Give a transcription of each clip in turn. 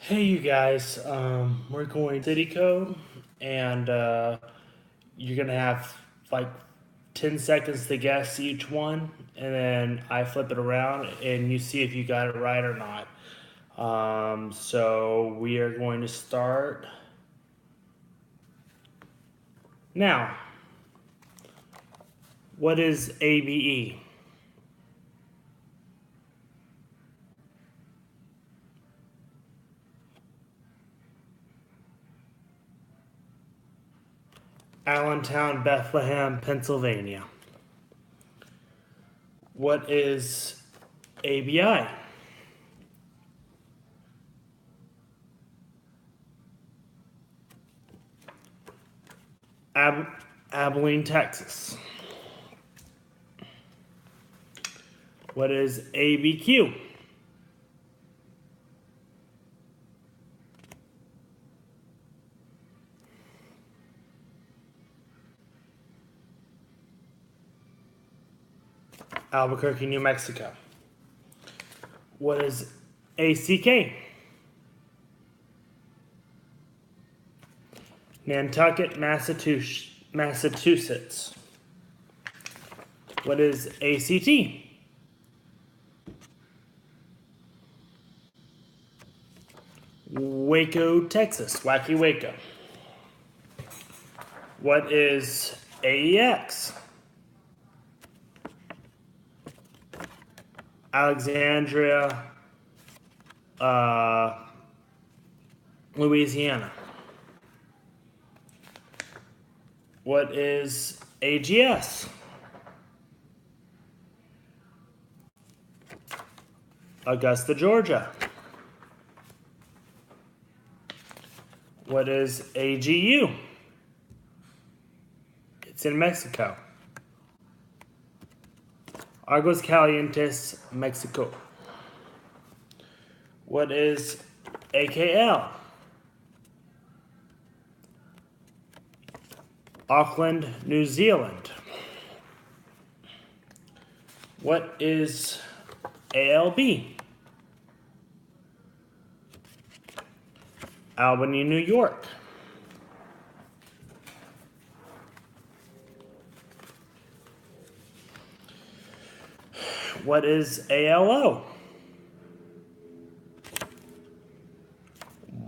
Hey, you guys, we're going city code, and you're gonna have like 10 seconds to guess each one, and then I flip it around and you see if you got it right or not. So we are going to start now. What is ABE? Allentown, Bethlehem, Pennsylvania. What is ABI? Ab- Abilene, Texas. What is ABQ? Albuquerque, New Mexico. What is ACK? Nantucket, Massachusetts. What is ACT? Waco, Texas. Wacky Waco. What is AEX? Alexandria, uh, Louisiana. What is AGS? Augusta, Georgia. What is AGU? It's in Mexico. Aguas Calientes, Mexico. What is AKL? Auckland, New Zealand. What is ALB? Albany, New York. What is ALO?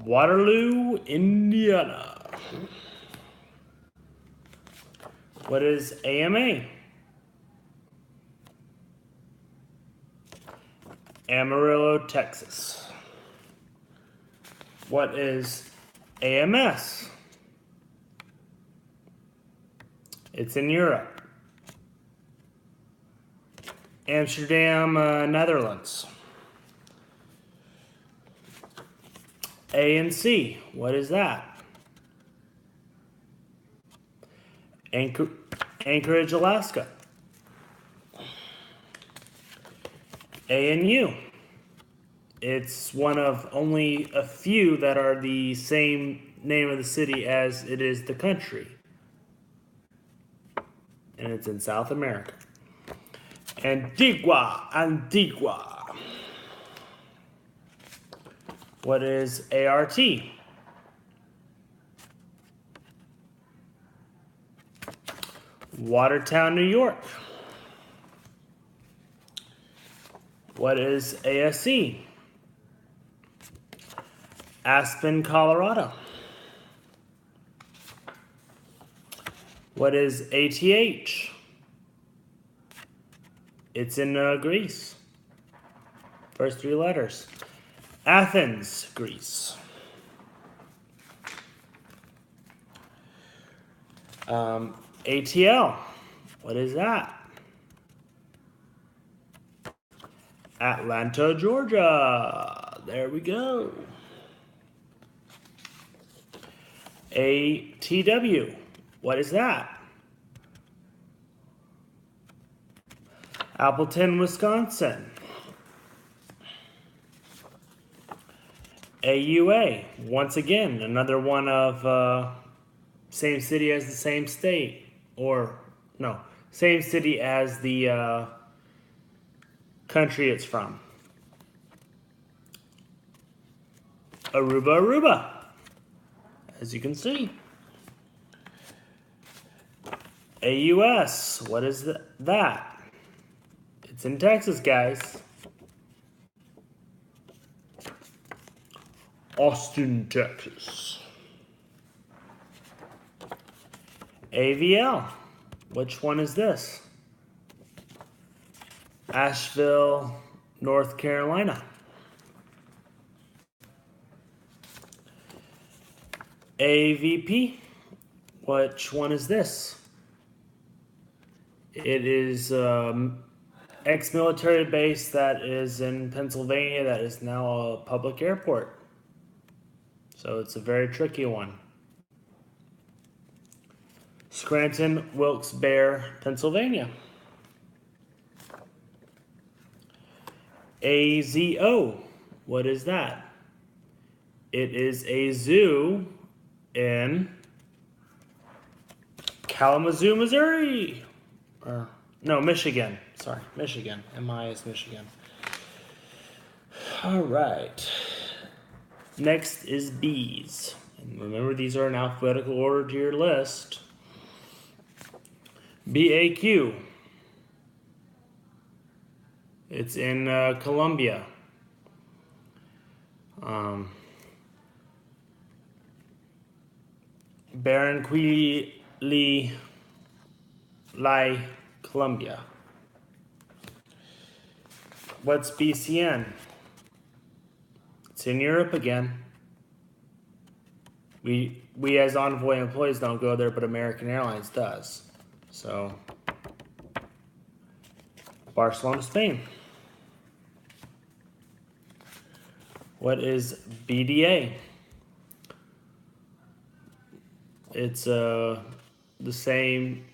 Waterloo, Indiana. What is AMA? Amarillo, Texas. What is AMS? It's in Europe. Amsterdam, Netherlands. ANC, what is that? Anchorage, Alaska. ANU. It's one of only a few that are the same name of the city as it is the country. And it's in South America. Antigua. What is ART? Watertown, New York. What is ASC? Aspen, Colorado. What is ATH? It's in Greece. First three letters. Athens, Greece. ATL. What is that? Atlanta, Georgia. There we go. ATW. What is that? Appleton, Wisconsin. AUA. Once again, another one of same city as the same state. Or, no, same city as the country it's from. Aruba, Aruba, as you can see. AUS, what is that? It's in Texas, guys. Austin, Texas. AVL, which one is this? Asheville, North Carolina. AVP, which one is this? It is ex-military base that is in Pennsylvania that is now a public airport. So it's a very tricky one. Scranton, Wilkes-Barre, Pennsylvania. AZO, what is that? It is a zoo in Kalamazoo, Missouri. No, Michigan. Sorry, Michigan. MI is Michigan. All right. Next is bees. And remember, these are in alphabetical order to your list. BAQ. It's in Colombia. Barranquilla, Colombia. What's BCN? It's in Europe again. We as Envoy employees don't go there, but American Airlines does. So, Barcelona, Spain. What is BDA? It's the same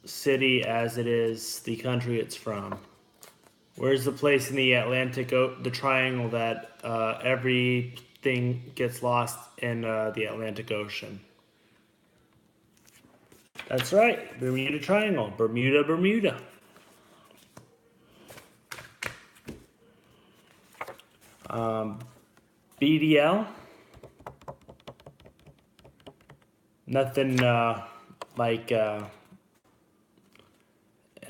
city as it is the country it's from. Where's the place in the Atlantic, the triangle that everything gets lost in the Atlantic Ocean? That's right, Bermuda Triangle, Bermuda, Bermuda. BDL. Nothing like an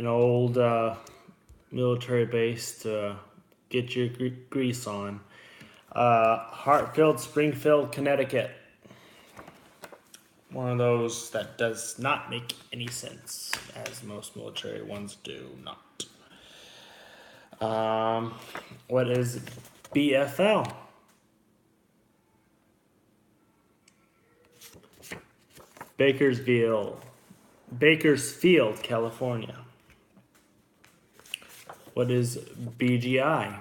old military base to get your grease on. Hartfield, Springfield, Connecticut. One of those that does not make any sense, as most military ones do not. What is BFL? Bakersfield, California. What is BGI?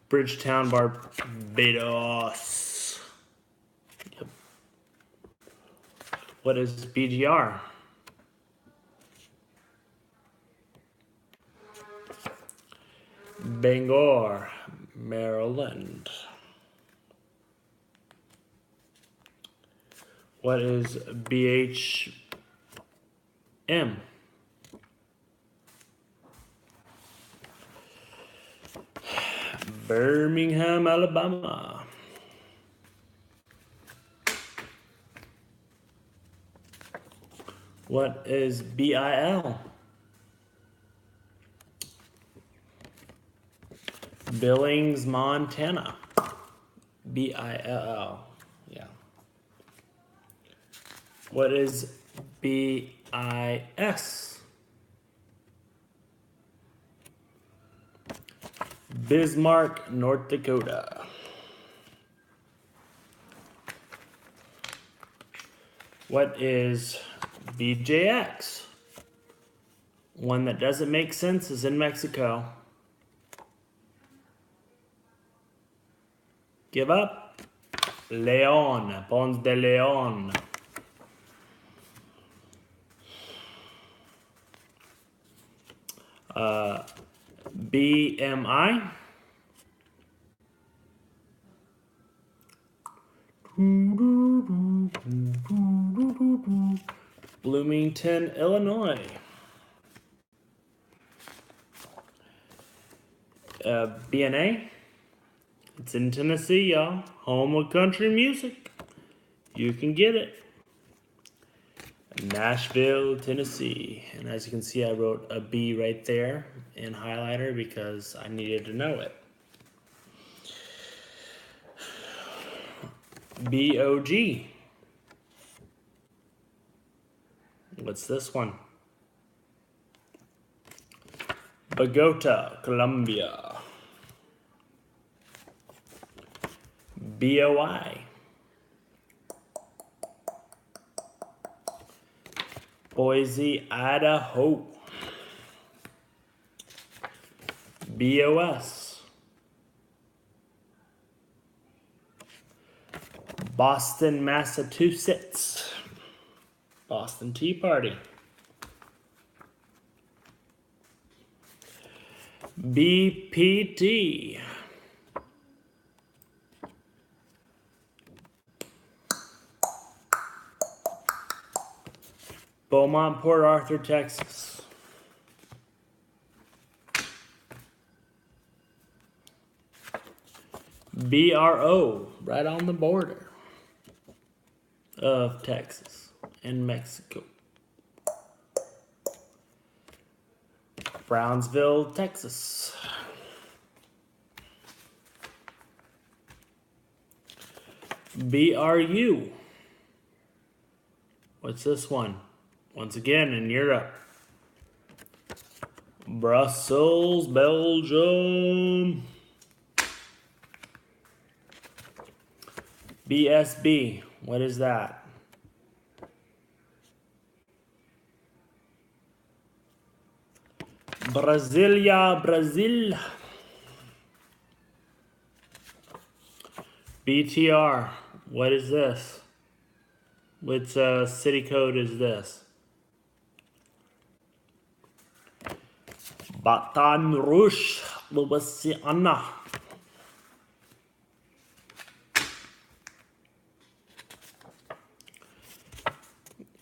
Bridgetown, Barbados. Yep. What is BGR? Bangor, Maryland. What is BHM? Birmingham, Alabama. What is BIL? Billings, Montana. BILL. Yeah. What is BIS? Bismarck, North Dakota. What is BJX? One that doesn't make sense is in Mexico. Give up. Leon, Ponce de Leon. BMI. Bloomington, Illinois. BNA. It's in Tennessee, y'all. Home of country music. You can get it. Nashville, Tennessee. And as you can see, I wrote a B right there in highlighter because I needed to know it. BOG. What's this one? Bogota, Colombia. BOI. Boise, Idaho. BOS. Boston, Massachusetts. Boston Tea Party. BPT. Beaumont, Port Arthur, Texas. BRO, right on the border of Texas and Mexico. Brownsville, Texas. BRU. What's this one? Once again in Europe. Brussels, Belgium. BSB. What is that? Brasilia, Brazil. BTR. What is this? Which city code is this? Baton Rouge, Louisiana.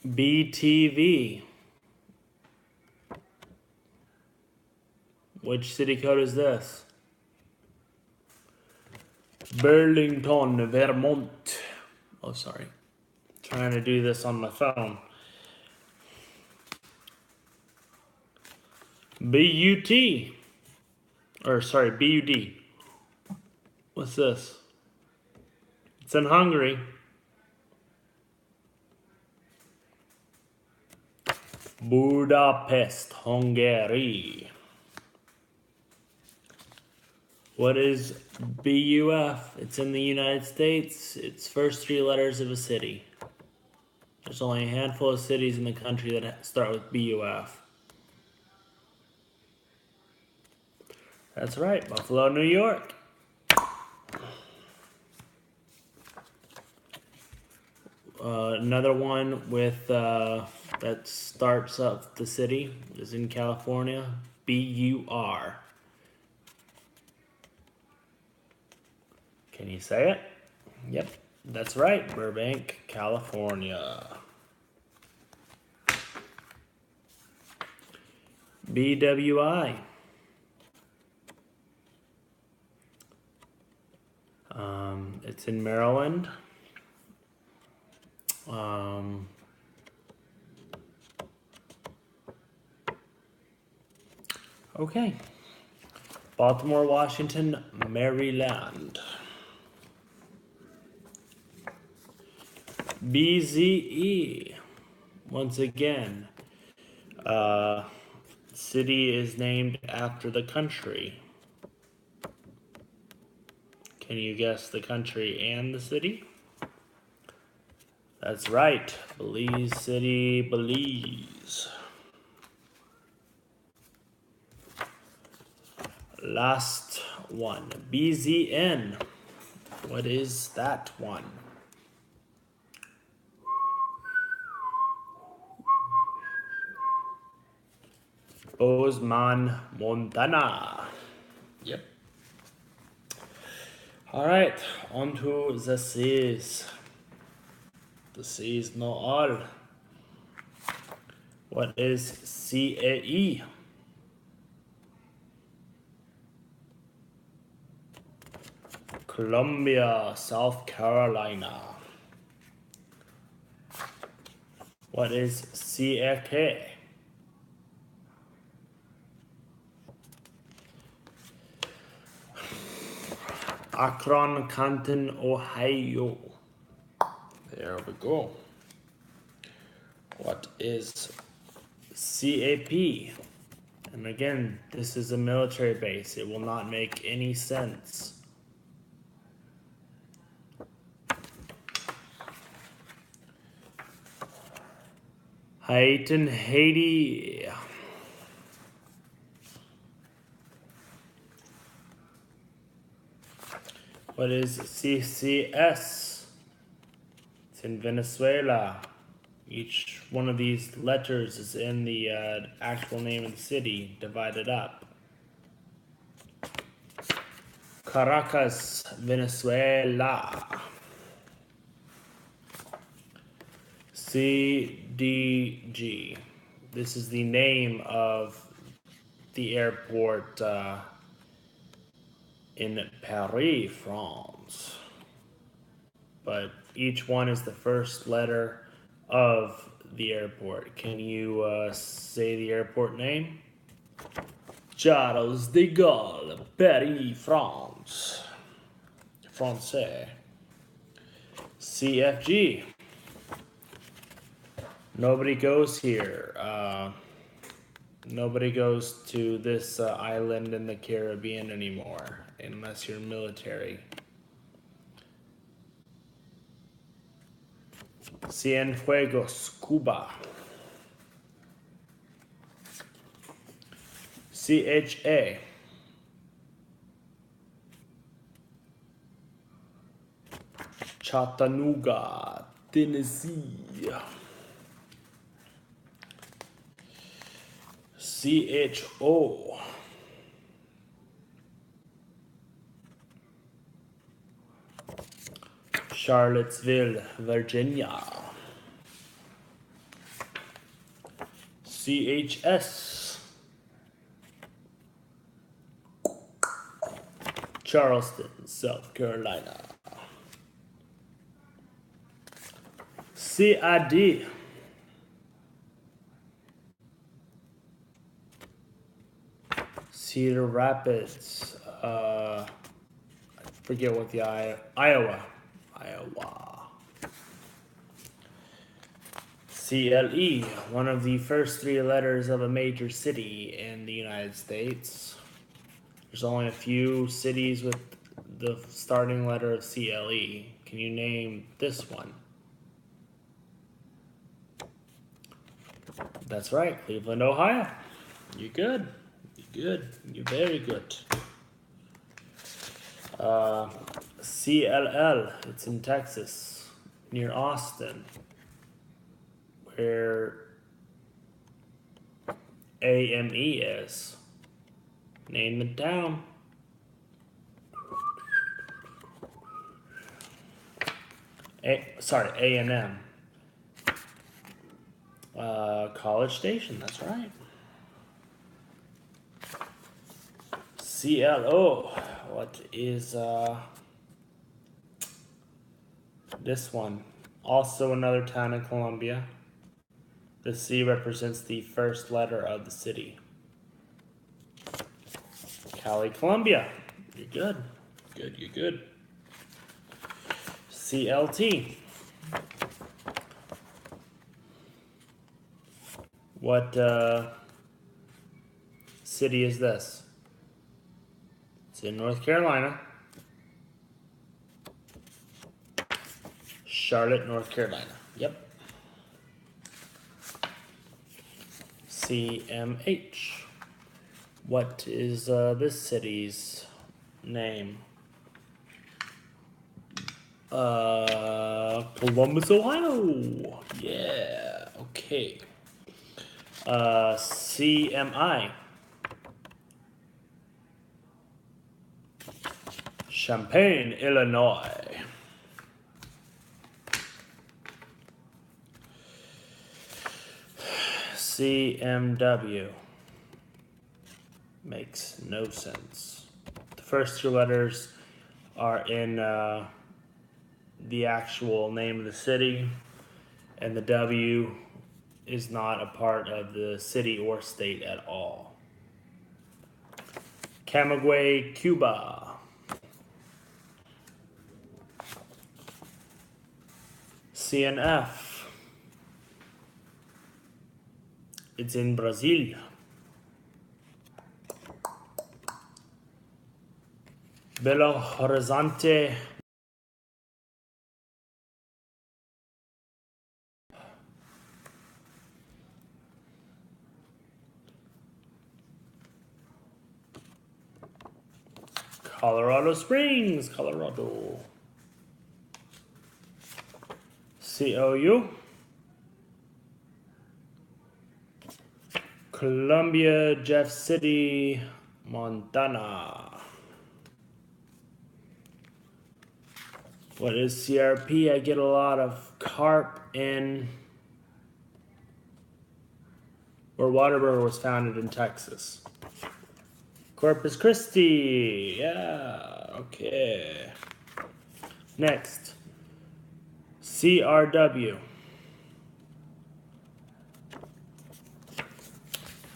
BTV. Which city code is this? Burlington, Vermont. Oh, sorry. Trying to do this on my phone. BUT. Or sorry, BUD. What's this? It's in Hungary. Budapest, Hungary. What is BUF? It's in the United States. It's first three letters of a city. There's only a handful of cities in the country that start with BUF. That's right, Buffalo, New York. Another one with that starts up the city is in California. BUR. Can you say it? Yep, that's right. Burbank, California. BWI. It's in Maryland. Okay. Baltimore, Washington, Maryland. BZE. Once again, city is named after the country. Can you guess the country and the city? That's right. Belize City, Belize. Last one. BZN. What is that one? Bozeman, Montana. Yep. All right, on to the seas. The seas know all. What is CAE? Columbia, South Carolina. What is CAK? Akron, Canton, Ohio. There we go. What is CAP? And again, this is a military base. It will not make any sense. Haiti, Haiti. What is CCS? It's in Venezuela. Each one of these letters is in the actual name of the city, divided up. Caracas, Venezuela. CDG. This is the name of the airport in Paris, France. But each one is the first letter of the airport. Can you say the airport name? Charles de Gaulle, Paris, France. Francais. CFG. Nobody goes here. Nobody goes to this island in the Caribbean anymore, unless you're military. Cienfuegos, Cuba. CHA. Chattanooga, Tennessee. CHO. Charlottesville, Virginia. CHS. Charleston, South Carolina. CID. Cedar Rapids. I forget what the Iowa. CLE, one of the first three letters of a major city in the United States. There's only a few cities with the starting letter of CLE. Can you name this one? That's right, Cleveland, Ohio. You good. You good. You very good. CLL, it's in Texas, near Austin, where AME is. Name the town. A&M. College Station, that's right. CLO, what is this one? Also another town in Columbia. The C represents the first letter of the city. Cali, Columbia. You're good. Good, you're good. CLT. What city is this? It's in North Carolina. Charlotte, North Carolina. Yep. CMH. What is this city's name? Columbus, Ohio. Yeah. Okay. CMI. Champaign, Illinois. CMW. Makes no sense. The first two letters are in the actual name of the city, and the W is not a part of the city or state at all. Camagüey, Cuba. CNF. It's in Brazil. Belo Horizonte. Colorado Springs, Colorado. COU. Columbia, Jeff City, Montana. What is CRP? I get a lot of carp in where Whataburger was founded in Texas. Corpus Christi. Yeah, okay. Next. CRW.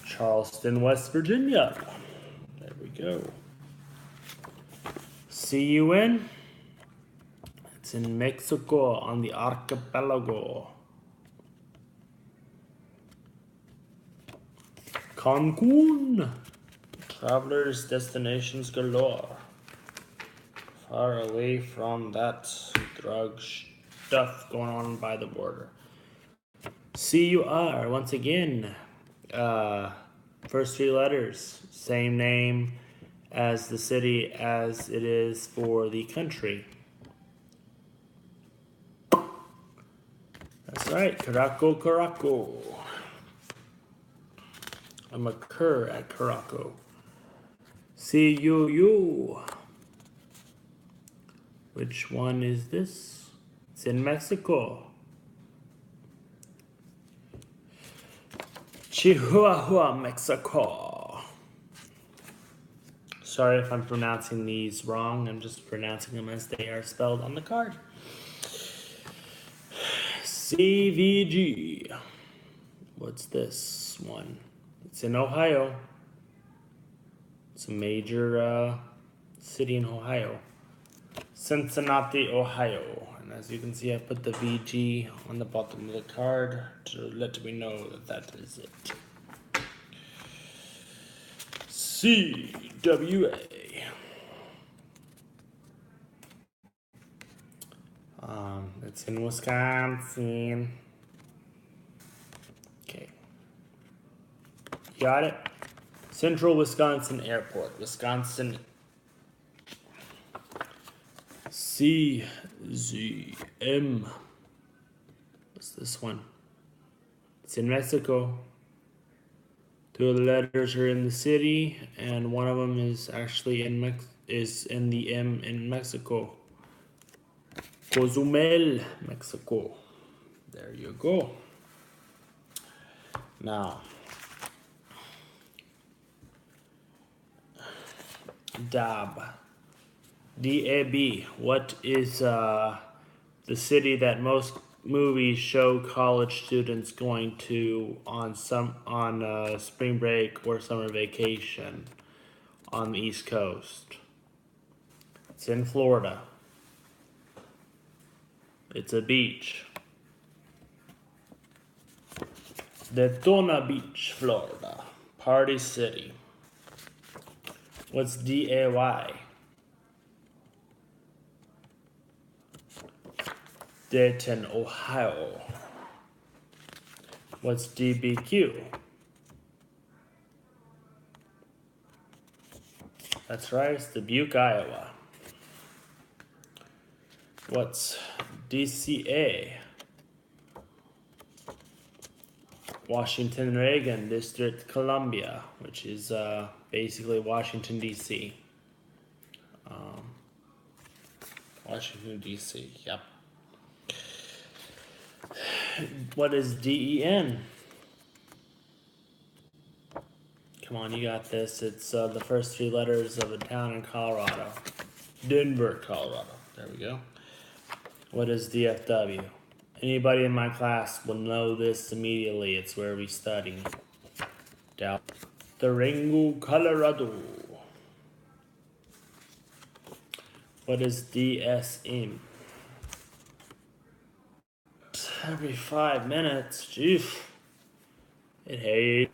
Charleston, West Virginia. There we go. CUN. It's in Mexico on the archipelago. Cancun. Travelers, destinations galore. Far away from that drug stuff going on by the border. CUR, once again, first three letters, same name as the city as it is for the country. That's right, Caraco, Caraco. I'm a cur at Caraco. CUU. Which one is this? It's in Mexico. Chihuahua, Mexico. Sorry if I'm pronouncing these wrong. I'm just pronouncing them as they are spelled on the card. CVG. What's this one? It's in Ohio. It's a major city in Ohio. Cincinnati, Ohio. And as you can see, I put the VG on the bottom of the card to let me know that that is it. CWA. It's in Wisconsin. Okay. Got it? Central Wisconsin Airport, Wisconsin. CZM. What's this one? It's in Mexico. Two of the letters are in the city, and one of them is actually in the M in Mexico. Cozumel, Mexico. There you go. Now, DAB. DAB. What is the city that most movies show college students going to on spring break or summer vacation on the East Coast? It's in Florida. It's a beach. Daytona Beach, Florida. Party City. What's DAY? Dayton, Ohio. What's DBQ? That's right, it's Dubuque, Iowa. What's DCA? Washington Reagan District, Columbia, which is basically Washington, D.C. Washington, D.C., yep. What is DEN? Come on, you got this. It's the first three letters of a town in Colorado. Denver, Colorado. There we go. What is DFW? Anybody in my class will know this immediately. It's where we study. Down Durango, Colorado. What is DSM? Every 5 minutes. Jeez. It hates.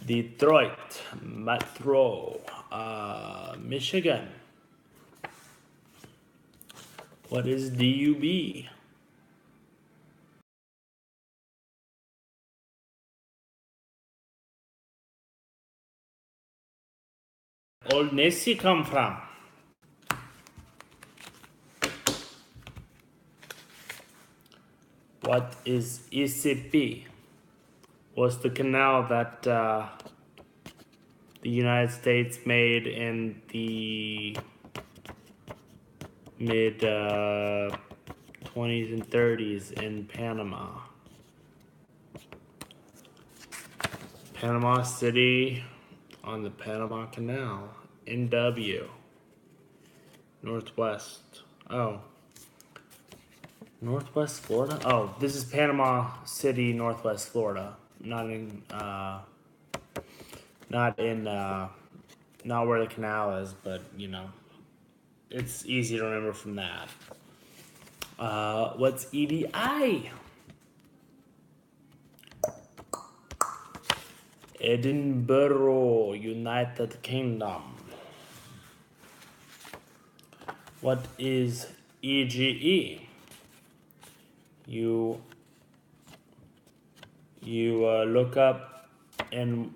Detroit, Metro, Michigan. What is DUB? Old Nissy come from? What is ECP? Was the canal that the United States made in the mid 20s and 30s in Panama. Panama City on the Panama Canal. NW. Northwest. Oh. Northwest Florida? Oh, this is Panama City, Northwest Florida. Not where the canal is, but you know, it's easy to remember from that. What's EDI? Edinburgh, United Kingdom. What is EGE? You look up and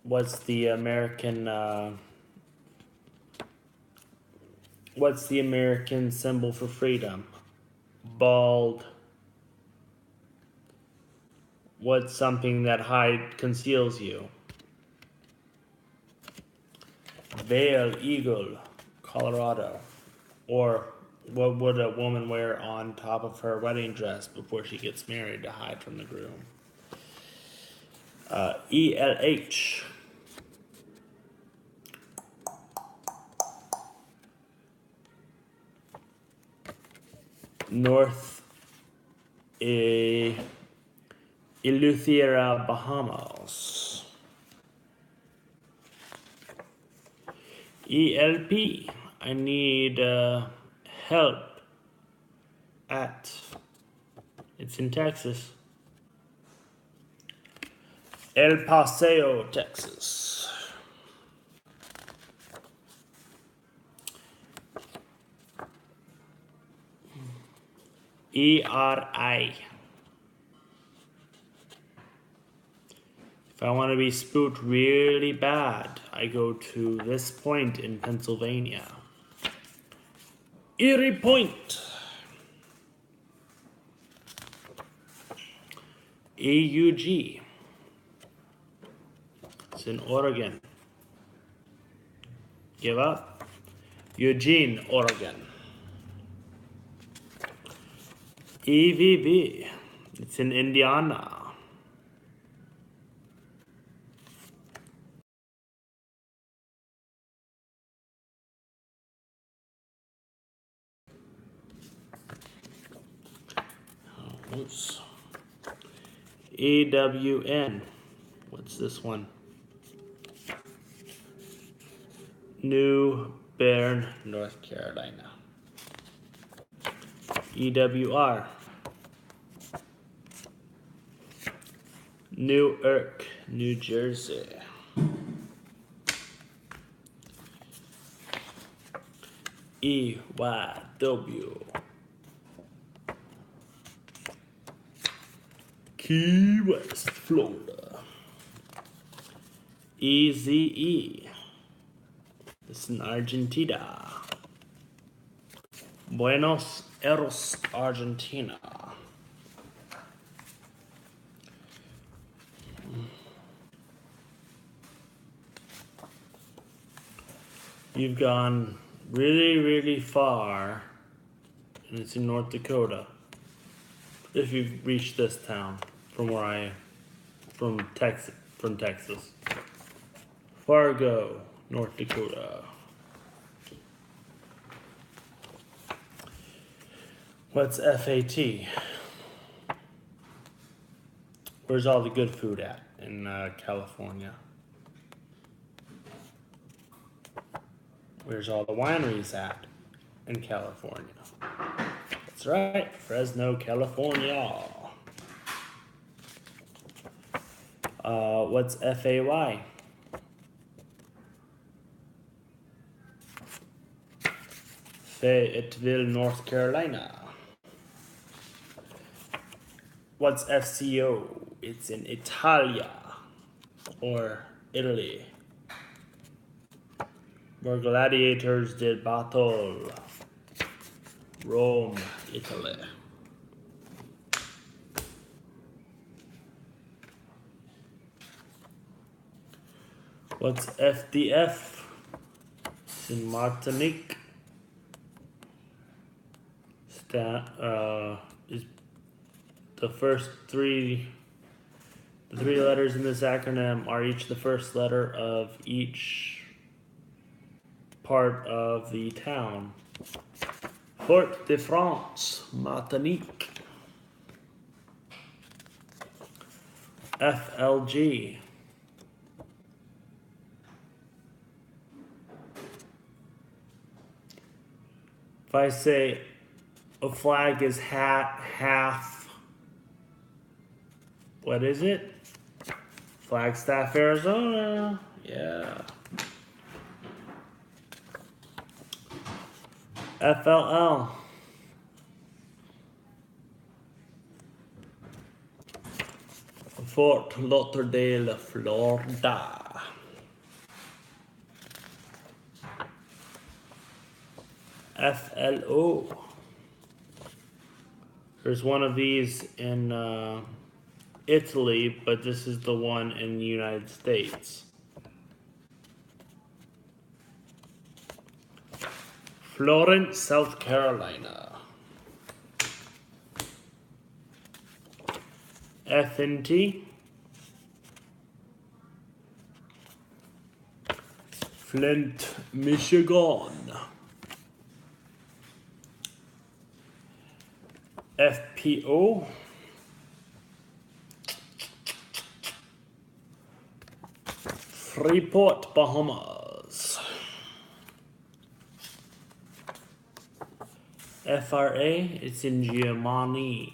what's the American symbol for freedom? Bald. What's something that conceals you? Veil Eagle, Colorado. Or what would a woman wear on top of her wedding dress before she gets married to hide from the groom? ELH. North Eleuthera, Bahamas. ELP. I need help at. It's in Texas. El Paso, Texas. ERI. If I want to be spooked really bad, I go to this point in Pennsylvania. Erie Point. EUG. It's in Oregon. Give up. Eugene, Oregon. EVB. It's in Indiana. Oops. EWN. What's this one? New Bern, North Carolina. EWR. Newark, New Jersey. EYW. Key West, Florida. EZE. This is in Argentina. Buenos Aires, Argentina. You've gone really, really far, and it's in North Dakota. If you've reached this town from Texas. Fargo, North Dakota. What's FAT? Where's all the good food at in California? Where's all the wineries at in California? That's right, Fresno, California. What's FAY? Fayetteville, North Carolina. What's FCO? It's in Italia or Italy, where gladiators did battle. Rome, Italy. What's FDF? It's in Martinique. Is the first three letters in this acronym are each the first letter of each part of the town. Fort de France, Martinique. FLG. If I say a flag is half, what is it? Flagstaff, Arizona. Yeah. FLL. Fort Lauderdale, Florida. FLO. There's one of these in Italy, but this is the one in the United States. Florence, South Carolina. FNT. Flint, Michigan. FPO. Freeport, Bahamas. FRA, it's in Germany.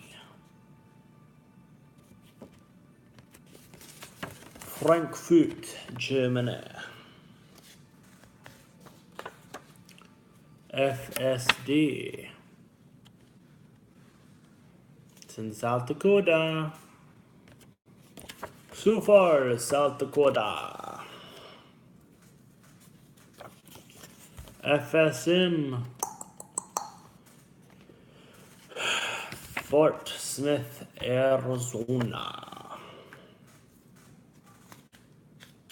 Frankfurt, Germany. FSD, it's in South Dakota. Sioux Falls, South Dakota. FSM, Fort Smith, Arizona.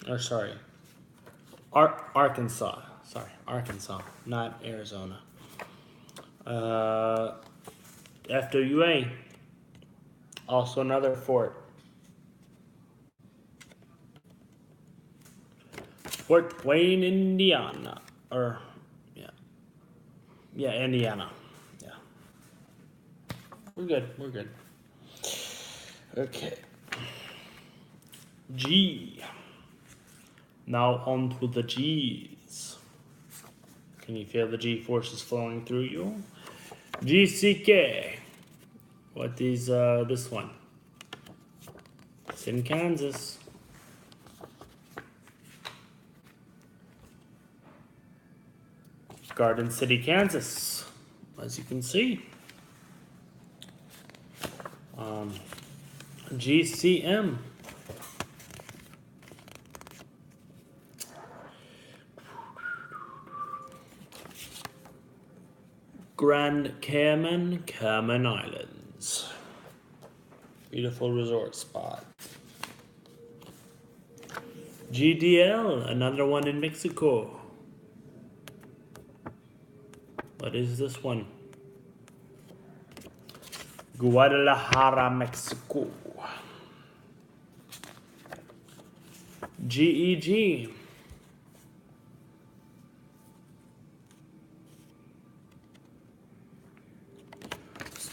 Or sorry, Arkansas. Sorry, Arkansas, not Arizona. FWA, also another fort. Fort Wayne, Indiana. Or, yeah, Indiana. Yeah. We're good. Okay. G. Now on to the G's. Can you feel the G forces flowing through you? GCK. What is this one? It's in Kansas. Garden City, Kansas, as you can see. GCM. Grand Cayman, Cayman Islands. Beautiful resort spot. GDL, another one in Mexico. What is this one? Guadalajara, Mexico. GEG.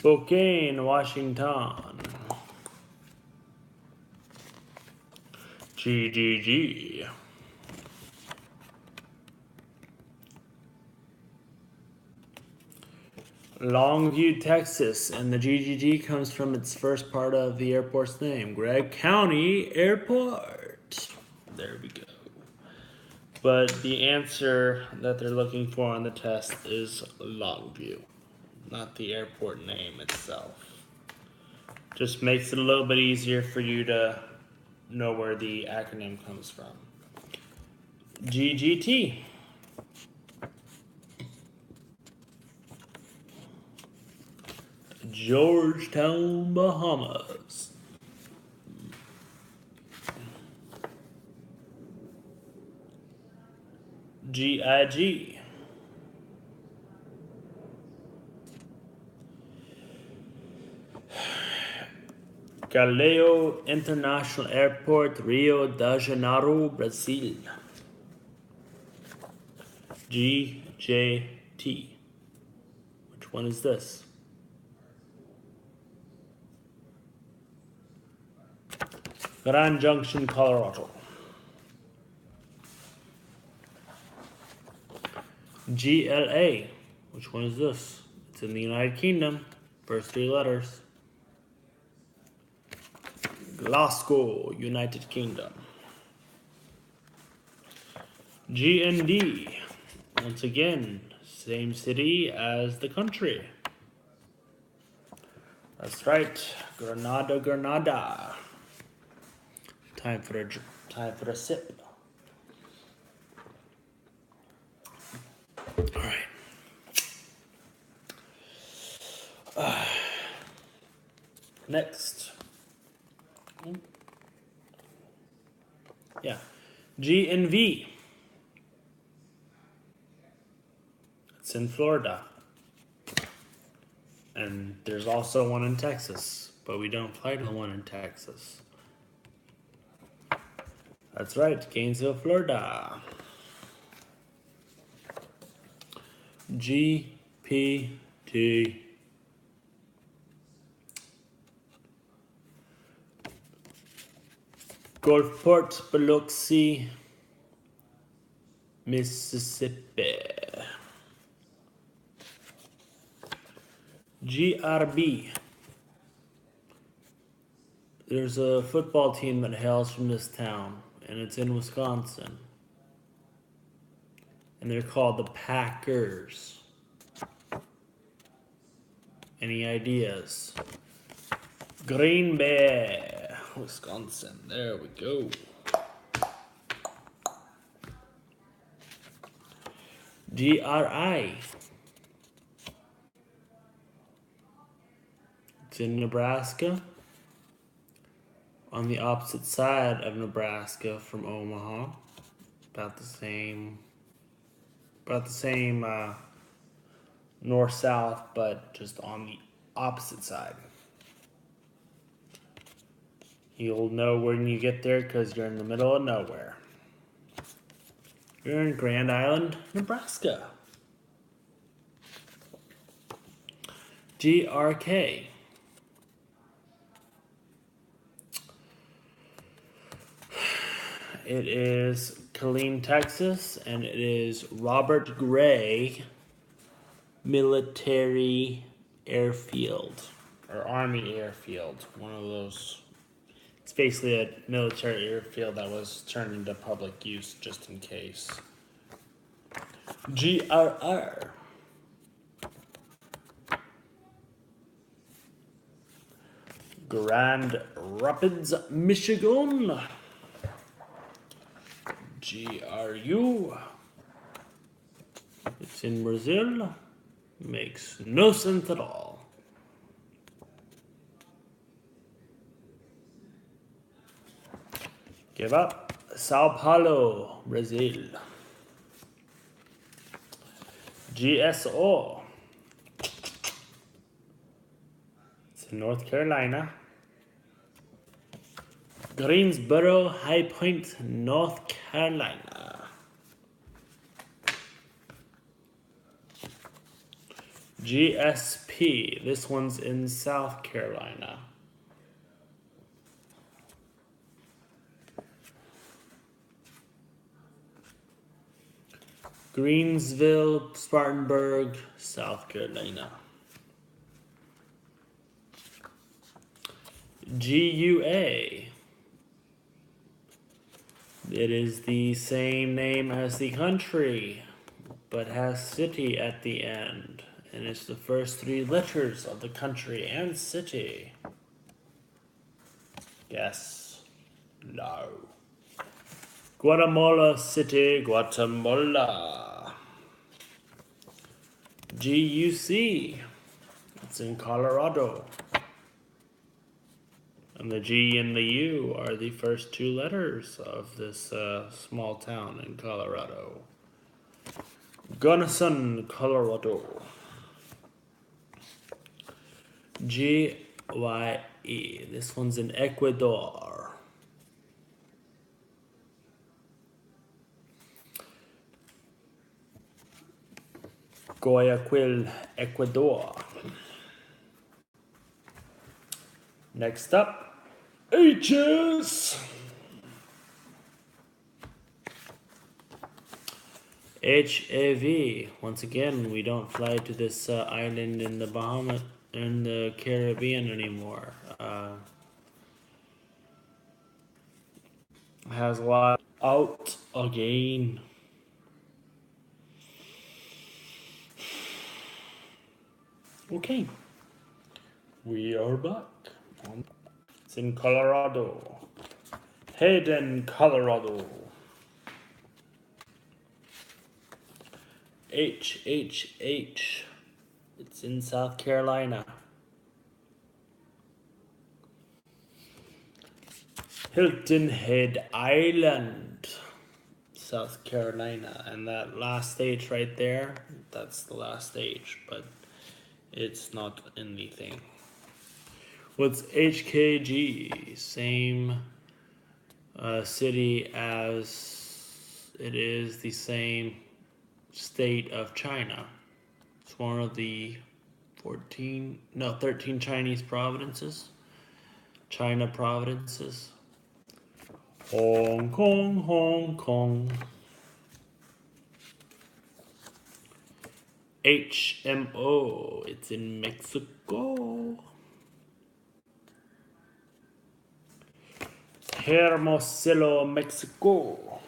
Spokane, Washington. GGG. Longview, Texas, and the GGG comes from its first part of the airport's name, Gregg County Airport. There we go. But the answer that they're looking for on the test is Longview, not the airport name itself. Just makes it a little bit easier for you to know where the acronym comes from. GGT. Georgetown, Bahamas. GIG. Galileo International Airport, Rio de Janeiro, Brazil. GJT. Which one is this? Grand Junction, Colorado. GLA. Which one is this? It's in the United Kingdom. First three letters. Glasgow, United Kingdom. GND. Once again, same city as the country. That's right, Granada, Granada. Time for a sip. All right. Next. Yeah. GNV. It's in Florida. And there's also one in Texas, but we don't fly to the one in Texas. That's right, Gainesville, Florida. GPT. Gulfport, Biloxi, Mississippi. GRB. There's a football team that hails from this town, and it's in Wisconsin. And they're called the Packers. Any ideas? Green Bay, Wisconsin. There we go. GRI. It's in Nebraska. On the opposite side of Nebraska from Omaha. About the same north-south, but just on the opposite side. You'll know when you get there because you're in the middle of nowhere. You're in Grand Island, Nebraska. GRK. It is Killeen, Texas, and it is Robert Gray Military Airfield, or Army Airfield, one of those. It's basically a military airfield that was turned into public use just in case. GRR. Grand Rapids, Michigan. GRU. It's in Brazil. Makes no sense at all. Give up. Sao Paulo, Brazil. GSO. It's in North Carolina. Greensboro, High Point, North Carolina. GSP. P. This one's in South Carolina. Greensville, Spartanburg, South Carolina. GUA. It is the same name as the country, but has city at the end. And it's the first 3 letters of the country and city. Yes. No. Guatemala City, Guatemala. GUC. It's in Colorado. And the G and the U are the first 2 letters of this small town in Colorado. Gunnison, Colorado. GYE. This one's in Ecuador. Guayaquil, Ecuador. Next up, H's. HAV. Once again, we don't fly to this island in the Bahamas, in the Caribbean anymore. Has a lot out again. Okay, we are back. It's in Colorado. Hayden, Colorado. HHH. It's in South Carolina. Hilton Head Island, South Carolina. And that last stage right there, that's the last stage, but it's not in the thing. What's HKG? Same city as it is the same state of China. It's one of the 13 Chinese provinces. China provinces. Hong Kong, Hong Kong. HMO, it's in Mexico. Hermosillo, Mexico.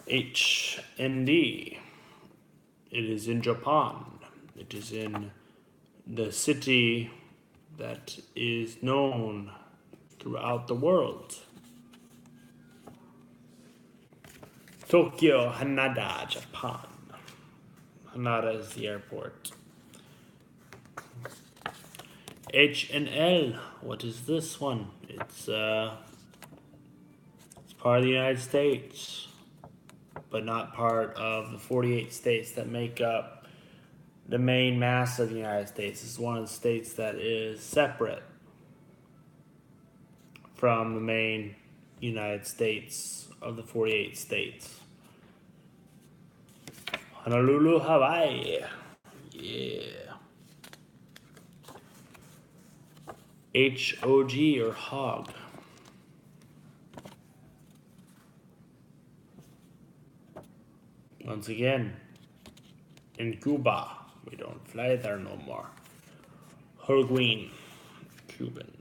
HND, it is in Japan. It is in the city that is known throughout the world. Tokyo, Haneda, Japan. Haneda is the airport. H&L, what is this one? It's part of the United States, but not part of the 48 states that make up the main mass of the United States. It's one of the states that is separate from the main United States of the 48 states. Honolulu, Hawaii. Yeah. HOG or hog. Once again, in Cuba, we don't fly there no more. Holguin, Cuban.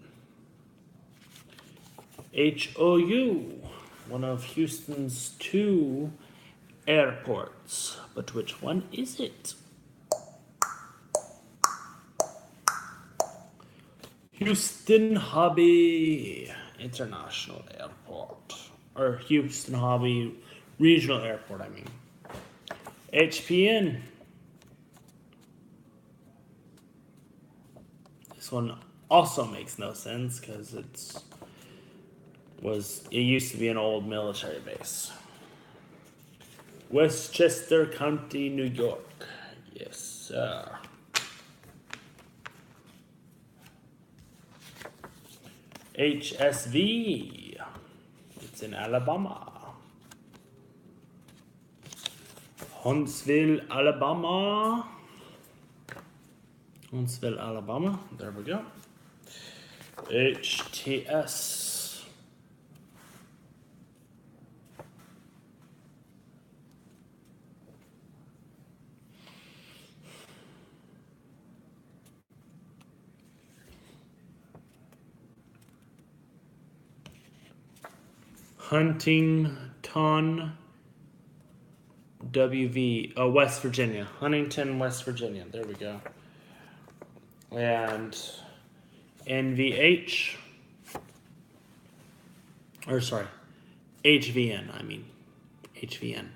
HOU, one of Houston's 2 airports. But which one is it? Houston Hobby International Airport. Or Houston Hobby Regional Airport, I mean. HPN. This one also makes no sense because it used to be an old military base. Westchester County, New York. Yes, sir. HSV. It's in Alabama. Huntsville, Alabama. Huntsville, Alabama. There we go. HTS. Huntington, WV. Oh, West Virginia. Huntington, West Virginia. There we go. And NVH. Or sorry, HVN. I mean, HVN.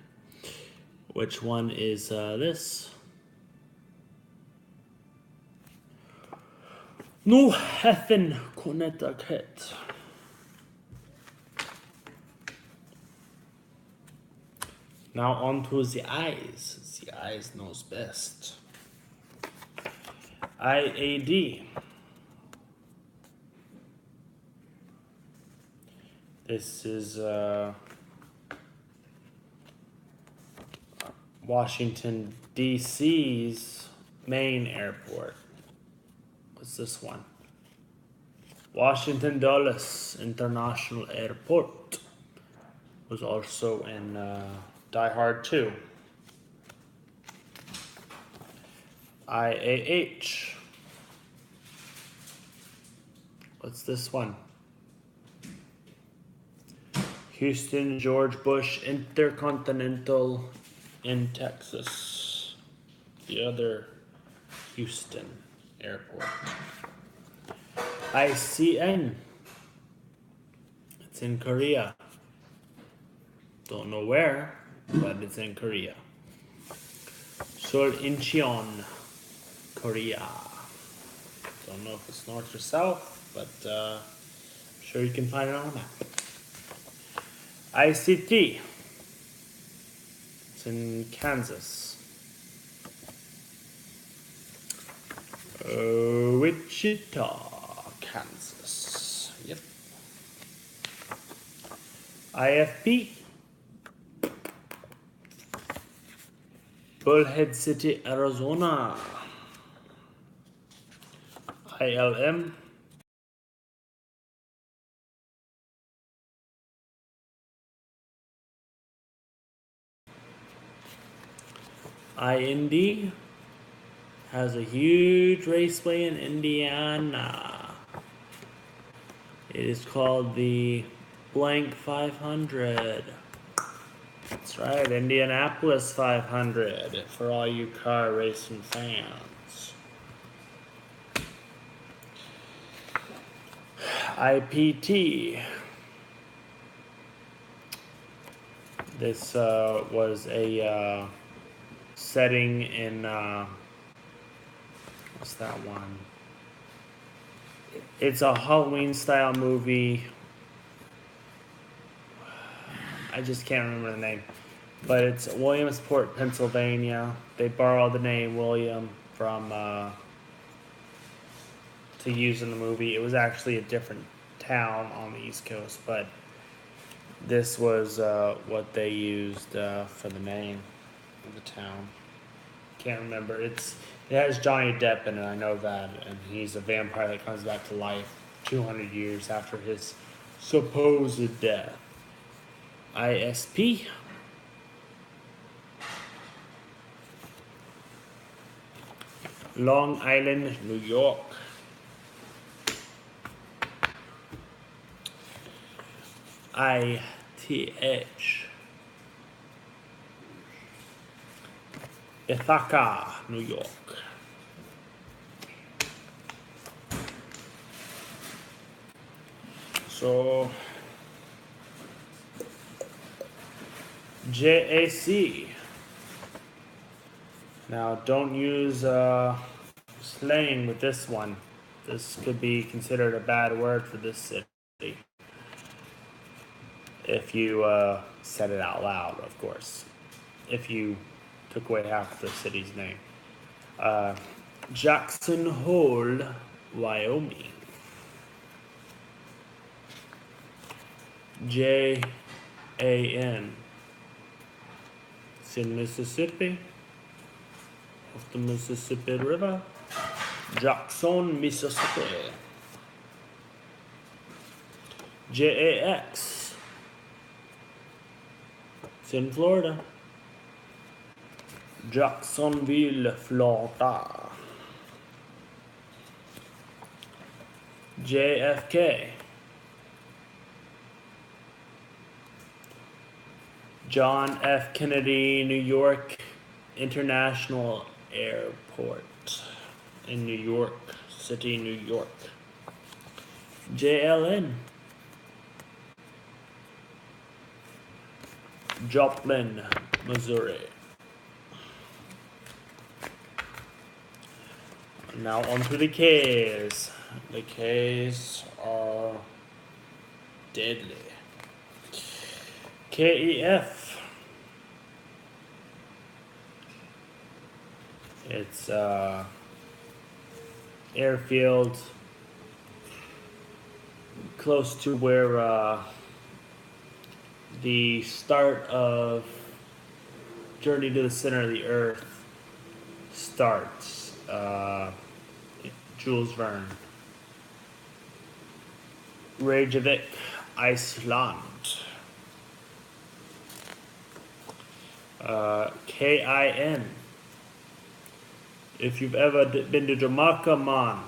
Which one is this? New Haven, Connecticut. Now on to the eyes. The eyes knows best. IAD. This is Washington, D.C.'s main airport. What's this one? Washington Dulles International Airport. Was also in Die Hard 2. IAH. What's this one? Houston George Bush Intercontinental in Texas. The other Houston airport. ICN. It's in Korea. Don't know where, but it's in Korea. Seoul Incheon, Korea. Don't know if it's north or south, but I'm sure you can find it on a map. ICT. It's in Kansas. Wichita, Kansas. Yep. IFP. Bullhead City, Arizona. ILM. IND has a huge raceway in Indiana. It is called the blank 500. That's right, Indianapolis 500 for all you car racing fans. IPT. This was a setting in what's that one? It's a Halloween style movie. I just can't remember the name, but it's Williamsport, Pennsylvania. They borrowed the name William from to use in the movie. It was actually a different town on the East Coast, but this was what they used for the name of the town. Can't remember. It has Johnny Depp in it. I know that, and he's a vampire that comes back to life 200 years after his supposed death. ISP. Long Island, New York. ITH. Ithaca, New York. So JAC. Now don't use slang with this one. This could be considered a bad word for this city. If you said it out loud, of course. If you took away half the city's name. Jackson Hole, Wyoming. JAN. It's in Mississippi, off the Mississippi River. Jackson, Mississippi. JAX. It's in Florida. Jacksonville, Florida. JFK. John F. Kennedy, New York International Airport in New York City, New York. JLN. Joplin, Missouri. Now on to the K's. The K's are deadly. KEF. It's airfield close to where the start of Journey to the Center of the Earth starts. Jules Verne. Reykjavik, Iceland. KIN. If you've ever been to Jamaica, man,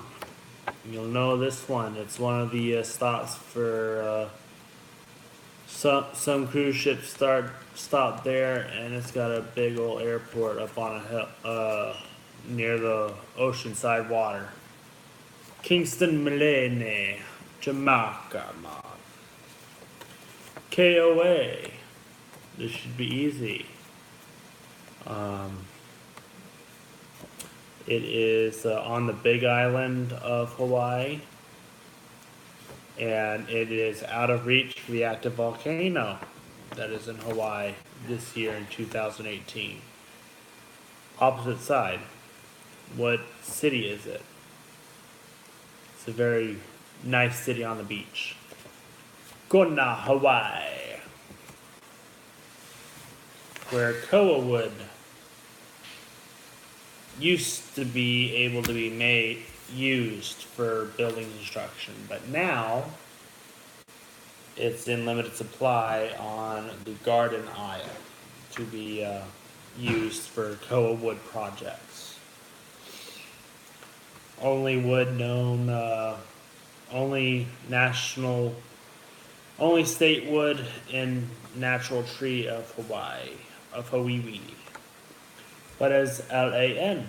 you'll know this one. It's one of the stops for some cruise ships stop there, and it's got a big old airport up on a hill near the oceanside water. Kingston, Malene, Jamaica, man. KOA. This should be easy. It is on the Big Island of Hawaii, and it is out of reach for the active volcano that is in Hawaii this year in 2018. Opposite side. What city is it? It's a very nice city on the beach. Kona, Hawaii, where koa wood used to be able to be used for building construction, but now it's in limited supply on the Garden Isle to be used for koa wood projects. Only wood known, only state wood and natural tree of Hawaii, of Hawaii. What is LAN?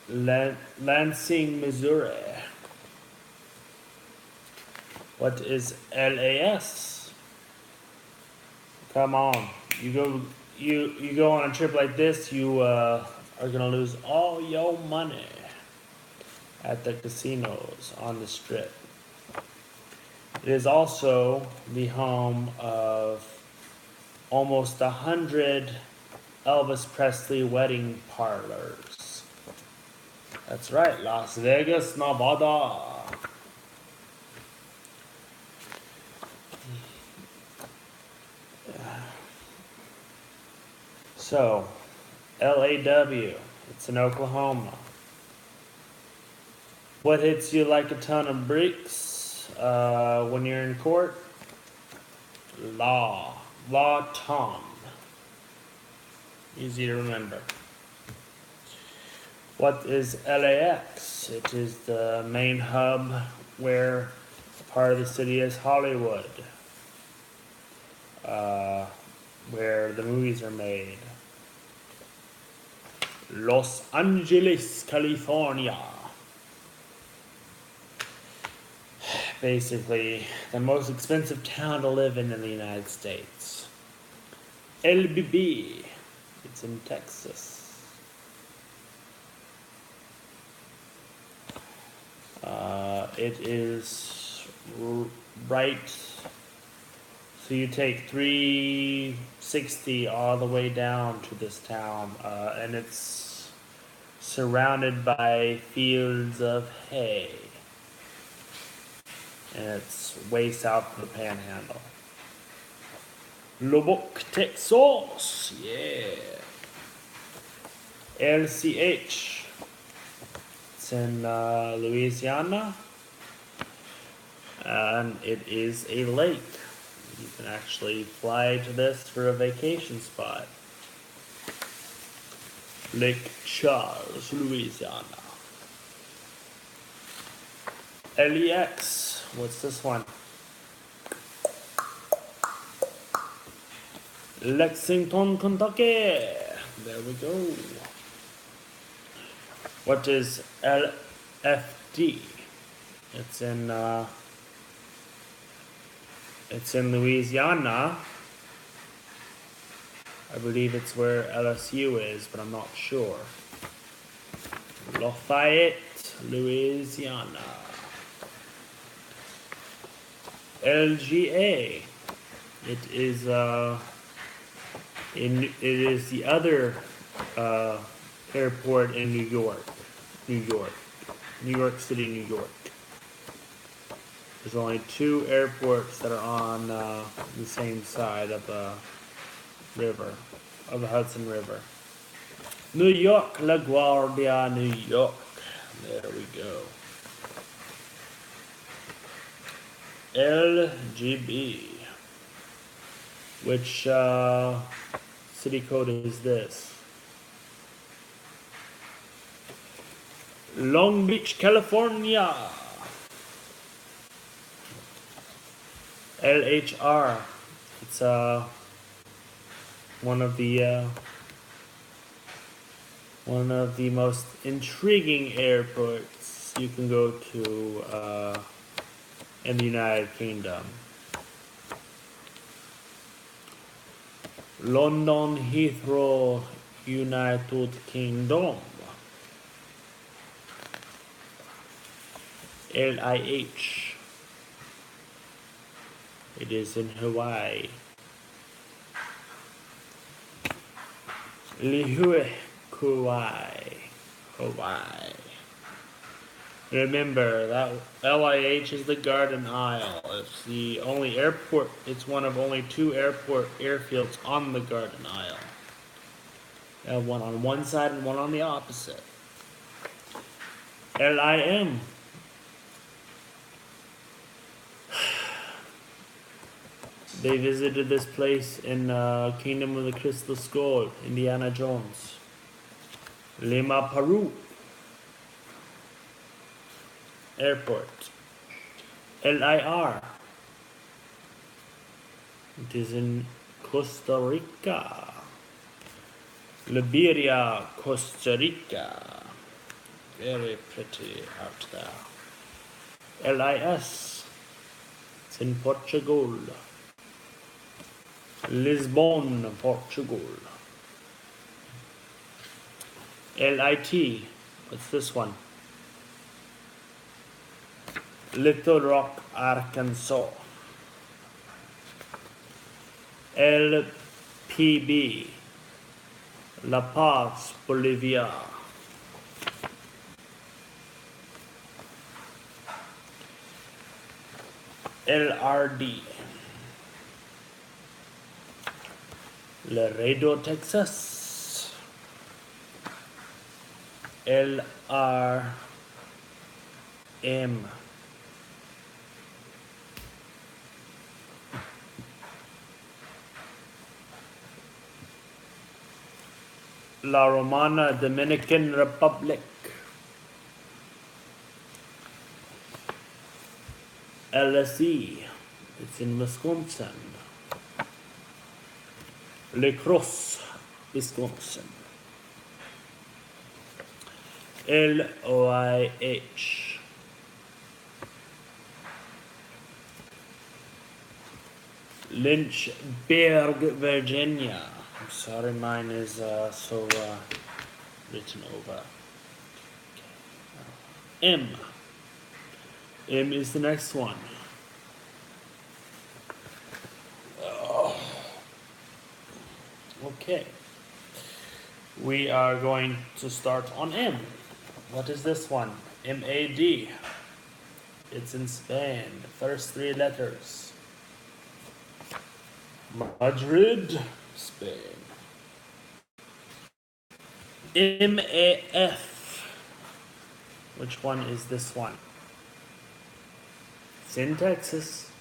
Lansing, Missouri. What is LAS? Come on, you go on a trip like this, you are gonna lose all your money at the casinos on the strip. It is also the home of almost 100 Elvis Presley wedding parlors. That's right, Las Vegas, Nevada. So, LAW, it's in Oklahoma. What hits you like a ton of bricks when you're in court? Law Tom. Easy to remember. What is LAX? It is the main hub where part of the city is Hollywood, where the movies are made. Los Angeles, California. Basically, the most expensive town to live in the United States. LBB. It's in Texas. It is right. So you take 360 all the way down to this town, and it's surrounded by fields of hay. And it's way south of the Panhandle. Lubbock, Texas. Yeah. LCH. It's in Louisiana. And it is a lake. You can actually fly to this for a vacation spot. Lake Charles, Louisiana. LEX. What's this one? Lexington, Kentucky. There we go. What is LFD? It's in Louisiana. I believe it's where LSU is, but I'm not sure. Lafayette, Louisiana. LGA. It is the other airport in New York City, New York. There's only 2 airports that are on the same side of the river, of the Hudson River. New York, LaGuardia, New York. There we go. LGB. Which city code is this? Long Beach, California. LHR. It's one of the most intriguing airports you can go to in the United Kingdom. London Heathrow, United Kingdom. LIH. It is in Hawaii. Lihue, Kauai, Hawaii. Remember that LIH is the Garden Isle. It's the only airport. It's one of only 2 airfields on the Garden Isle. One on one side and one on the opposite. LIM. They visited this place in Kingdom of the Crystal Skull, Indiana Jones. Lima, Peru. Airport. LIR. It is in Costa Rica. Liberia, Costa Rica. Very pretty out there. LIS. It's in Portugal. Lisbon, Portugal. LIT. What's this one? Little Rock, Arkansas. LPB. La Paz, Bolivia. LRD. Laredo, Texas. LRM. La Romana, Dominican Republic. LSE. It's in Wisconsin. La Crosse, Wisconsin. LOIH. Lynchburg, Virginia. I'm sorry, mine is written over. M. M is the next one. Okay. We are going to start on M. What is this one? MAD. It's in Spain. First 3 letters. Madrid, Spain. MAF. Which one is this one? It's in Texas.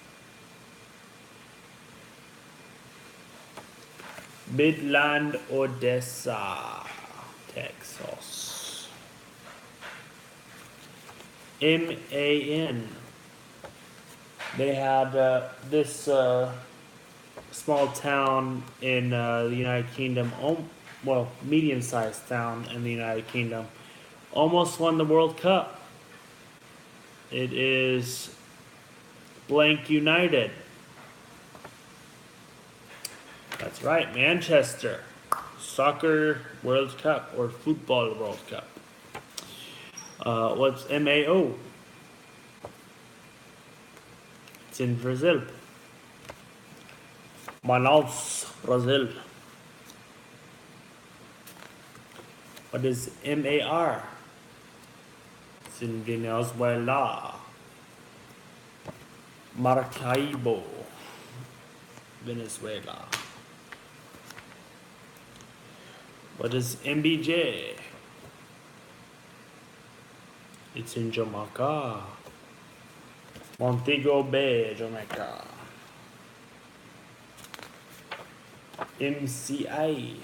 Midland, Odessa, Texas. MAN. They had this small town in the United Kingdom, well, medium-sized town in the United Kingdom, almost won the World Cup. It is blank United. That's right, Manchester. Soccer World Cup or Football World Cup. What's MAO? It's in Brazil. Manaus, Brazil. What is MAR? It's in Venezuela. Maracaibo, Venezuela. What is MBJ? It's in Jamaica. Montego Bay, Jamaica. MCI.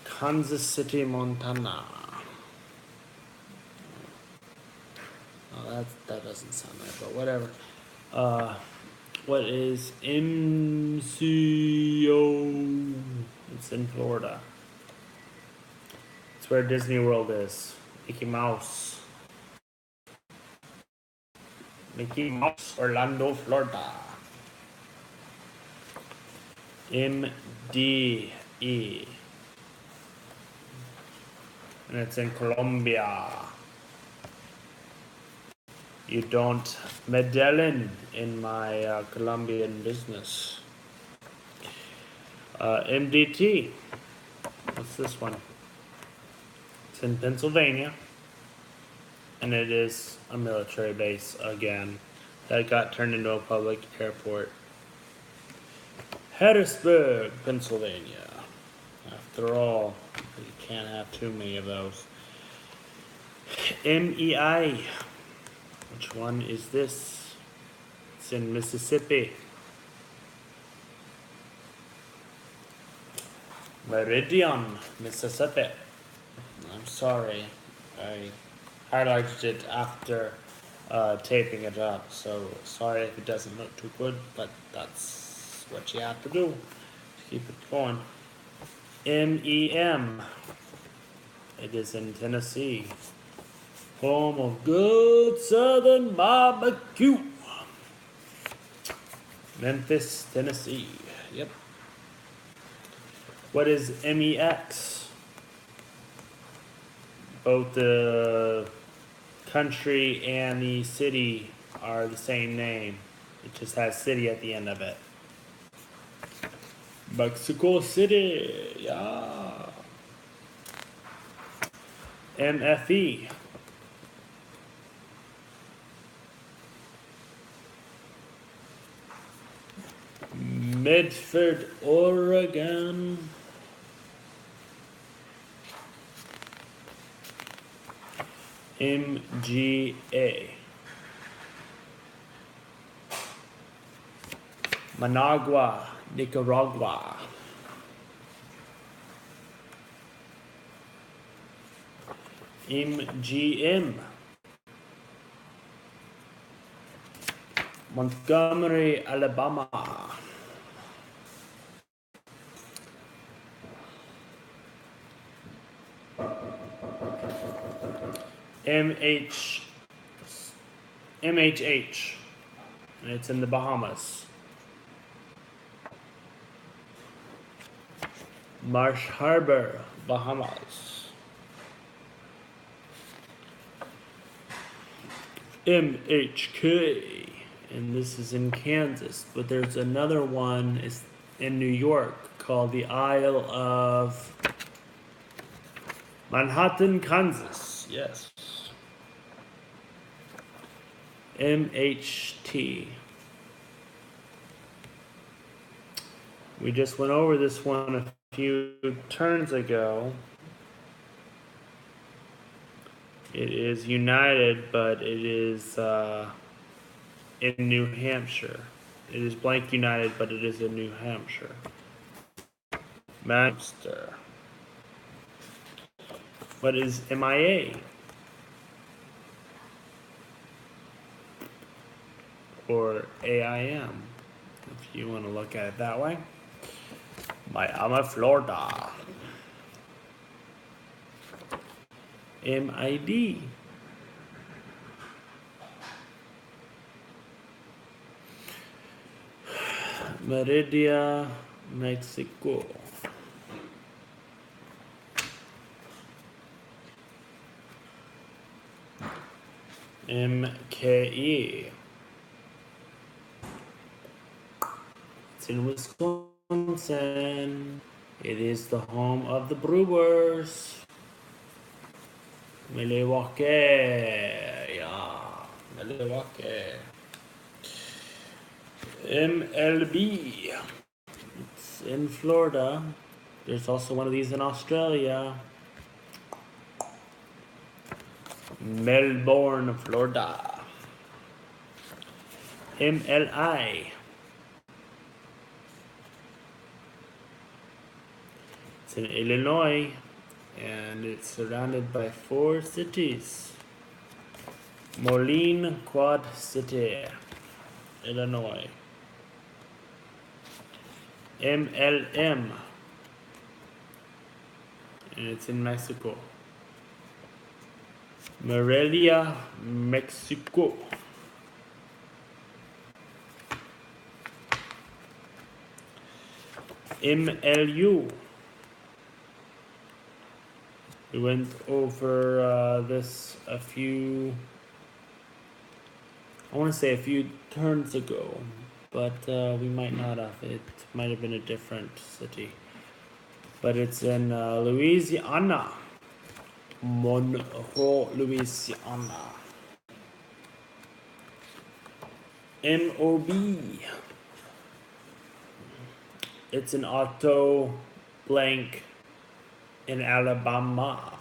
Kansas City, Montana. Oh, that doesn't sound right, but whatever. What is MCO? It's in Florida. It's where Disney World is. Mickey Mouse. Mickey Mouse, Orlando, Florida. MDE. And it's in Colombia. You don't Medellin in my Colombian business. MDT. What's this one? It's in Pennsylvania. And it is a military base again that got turned into a public airport. Harrisburg, Pennsylvania. After all, you can't have too many of those. MEI. Which one is this? It's in Mississippi. Meridian, Mississippi. I'm sorry. I highlighted it after taping it up, so sorry if it doesn't look too good, but that's what you have to do to keep it going. MEM. It is in Tennessee. Home of good southern barbecue. Memphis, Tennessee. Yep. What is MEX? Both the country and the city are the same name. It just has city at the end of it. Mexico City. Yeah. MFE. Medford, Oregon. MGA. Managua, Nicaragua. MGM. Montgomery, Alabama. MHH, and it's in the Bahamas. Marsh Harbor, Bahamas. MHK, and this is in Kansas, but there's another one is in New York called the Isle of Manhattan, Kansas. Yes. MHT. We just went over this one a few turns ago. It is United, but it is in New Hampshire. It is blank United, but it is in New Hampshire. Manchester. What is MIA? Or AIM, if you want to look at it that way. Miami, Florida. MID. Meridia, Mexico. MKE. It's in Wisconsin. It is the home of the Brewers. Milwaukee. Yeah, Milwaukee. MLB. It's in Florida. There's also one of these in Australia. Melbourne, Florida. MLI. It's in Illinois, and it's surrounded by 4 cities. Moline, Quad City, Illinois. MLM, and it's in Mexico. Morelia, Mexico. MLU. We went over this a few, I want to say a few turns ago, but we might not have. It might have been a different city. But it's in Louisiana. Monroe, Louisiana. MOB. It's an auto blank in Alabama.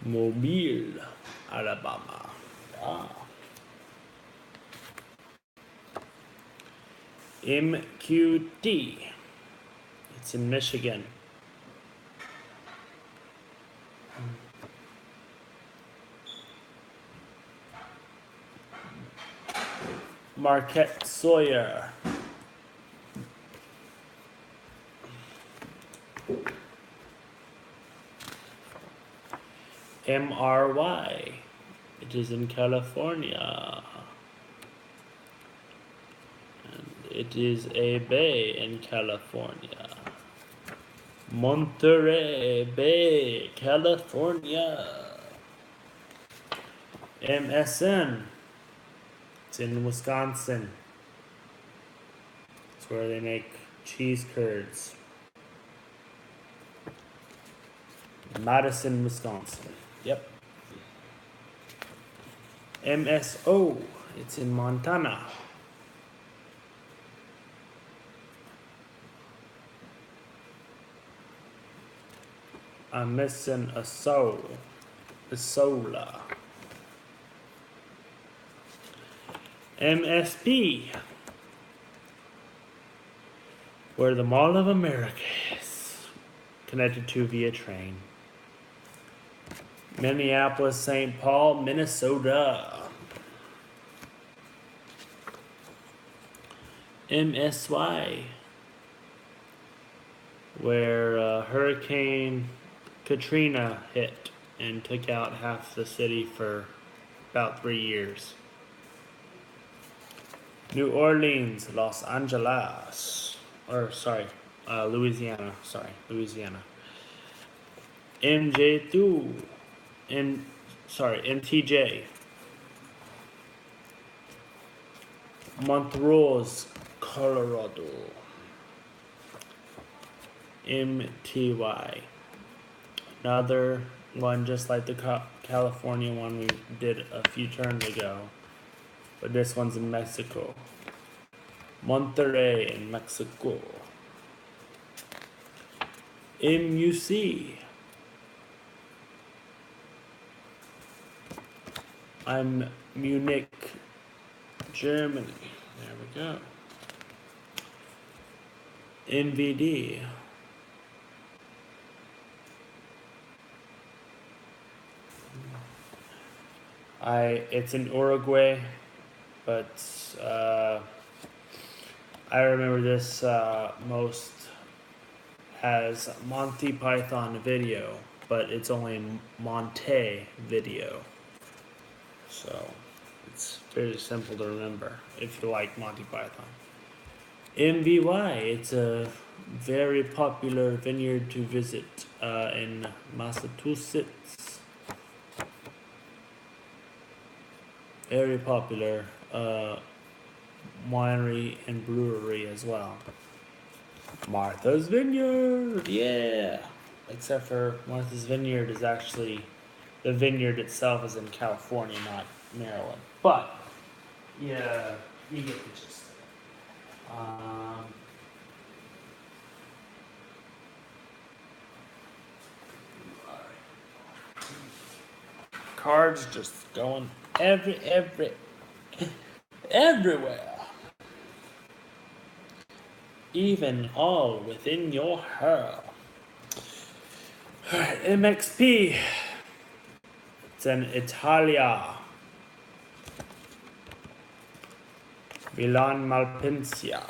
Mobile, Alabama. MQT. It's in Michigan. Marquette Sawyer. MRY. It is in California. And it is a bay in California. Monterey Bay, California. MSN. It's in Wisconsin. It's where they make cheese curds. Madison, Wisconsin. Yep. MSO. It's in Montana. I'm missing a soul. A sola. MSP. Where the Mall of America is. Connected to via train. Minneapolis, St. Paul, Minnesota. MSY. Where Hurricane Katrina hit and took out half the city for about 3 years. New Orleans, Los Angeles, Louisiana. Louisiana. MJ2, MTJ. Montrose, Colorado. MTY. Another one just like the California one we did a few turns ago. But this one's in Mexico. Monterrey in Mexico. MUC. I'm Munich, Germany. There we go. NVD. It's in Uruguay, but I remember this most as Monty Python video, but it's only in Monte video. So it's very simple to remember if you like Monty Python. MVY, it's a very popular vineyard to visit in Massachusetts. Very popular winery and brewery as well. Martha's Vineyard, yeah! Except for Martha's Vineyard is actually, the vineyard itself is in California, not Maryland. But, yeah, you get the gist. Cards just going everywhere. Even all within your hair. Alright, MXP. It's in Italia. Milan Malpensia.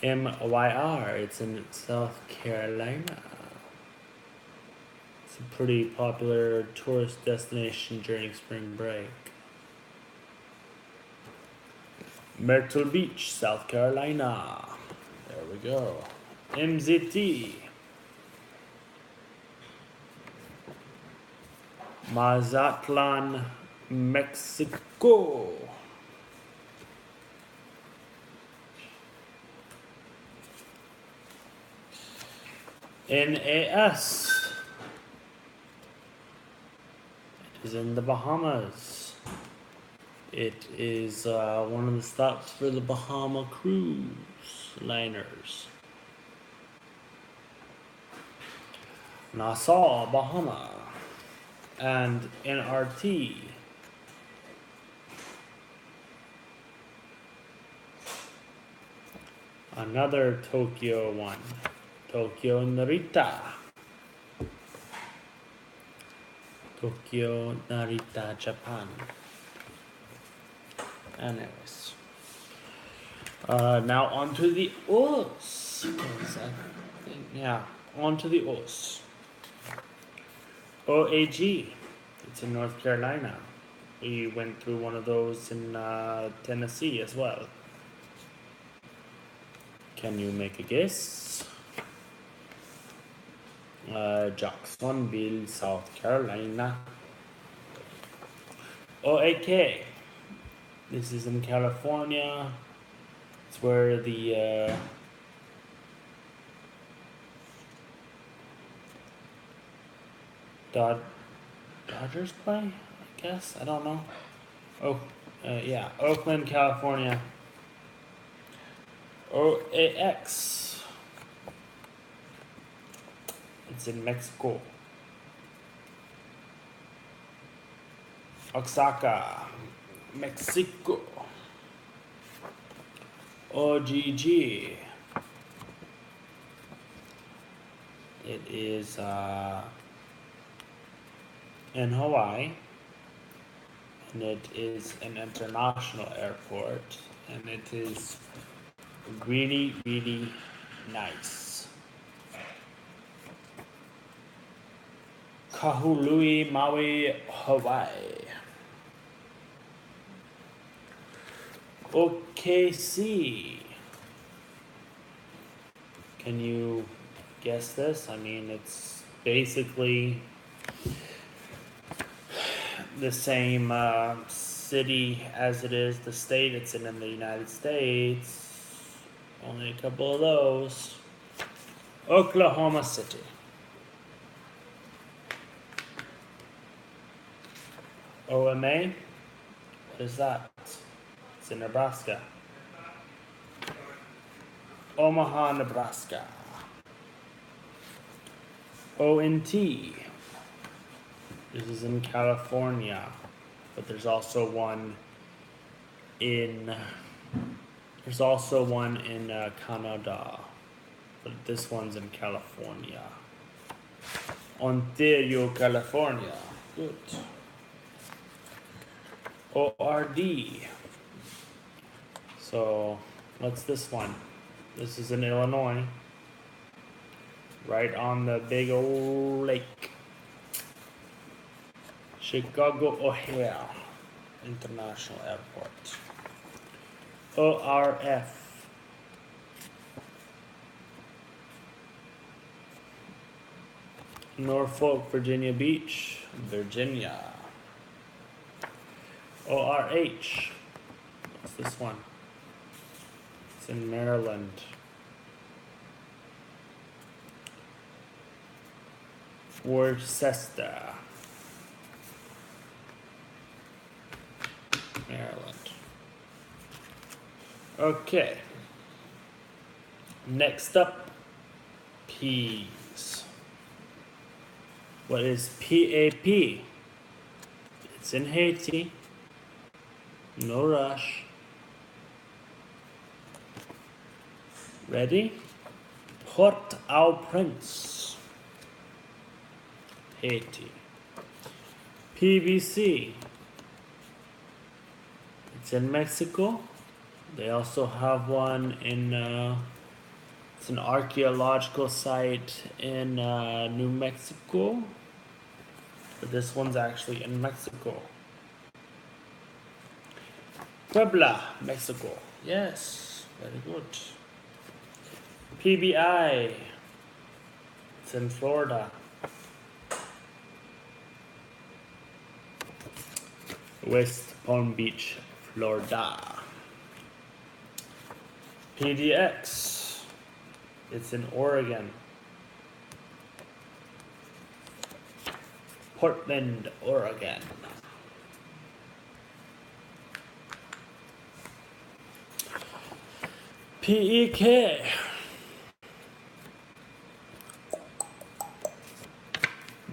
MYR, it's in South Carolina. It's a pretty popular tourist destination during spring break. Myrtle Beach, South Carolina. There we go. MZT. Mazatlan, Mexico. NAS. It is in the Bahamas. It is one of the stops for the Bahama cruise liners. Nassau, Bahama. And NRT. Another Tokyo one. Tokyo Narita. Tokyo Narita, Japan. Anyways. Now onto the OS. Onto the OS. OAG. It's in North Carolina. We went through one of those in Tennessee as well. Can you make a guess? Jacksonville, South Carolina. OAK. This is in California. It's where the Dodgers play, I guess. I don't know. Yeah, Oakland, California. OAX. It's in Mexico. Oaxaca, Mexico. OGG. It is in Hawaii, and it is an international airport, and it is really, really nice. Kahului, Maui, Hawaii. OKC. Can you guess this? I mean, it's basically the same city as it is the state it's in the United States. Only a couple of those. Oklahoma City. OMA? What is that? It's in Nebraska. Omaha, Nebraska. ONT. This is in California, but there's also one in Canada, but this one's in California. Ontario, California. Good. ORD. So, what's this one? This is in Illinois, right on the big old lake. Chicago O'Hare International Airport. ORF. Norfolk, Virginia Beach, Virginia. ORH. What's this one? It's in Maryland. Worcester, Maryland. Okay. Next up, P's. What is PAP? It's in Haiti. No rush. Ready? Port-au-Prince, Haiti. PVC. It's in Mexico. They also have one in, it's an archaeological site in New Mexico. But this one's actually in Mexico. Puebla, Mexico. Yes, very good. PBI. It's in Florida. West Palm Beach, Florida. PDX. It's in Oregon. Portland, Oregon. PEK.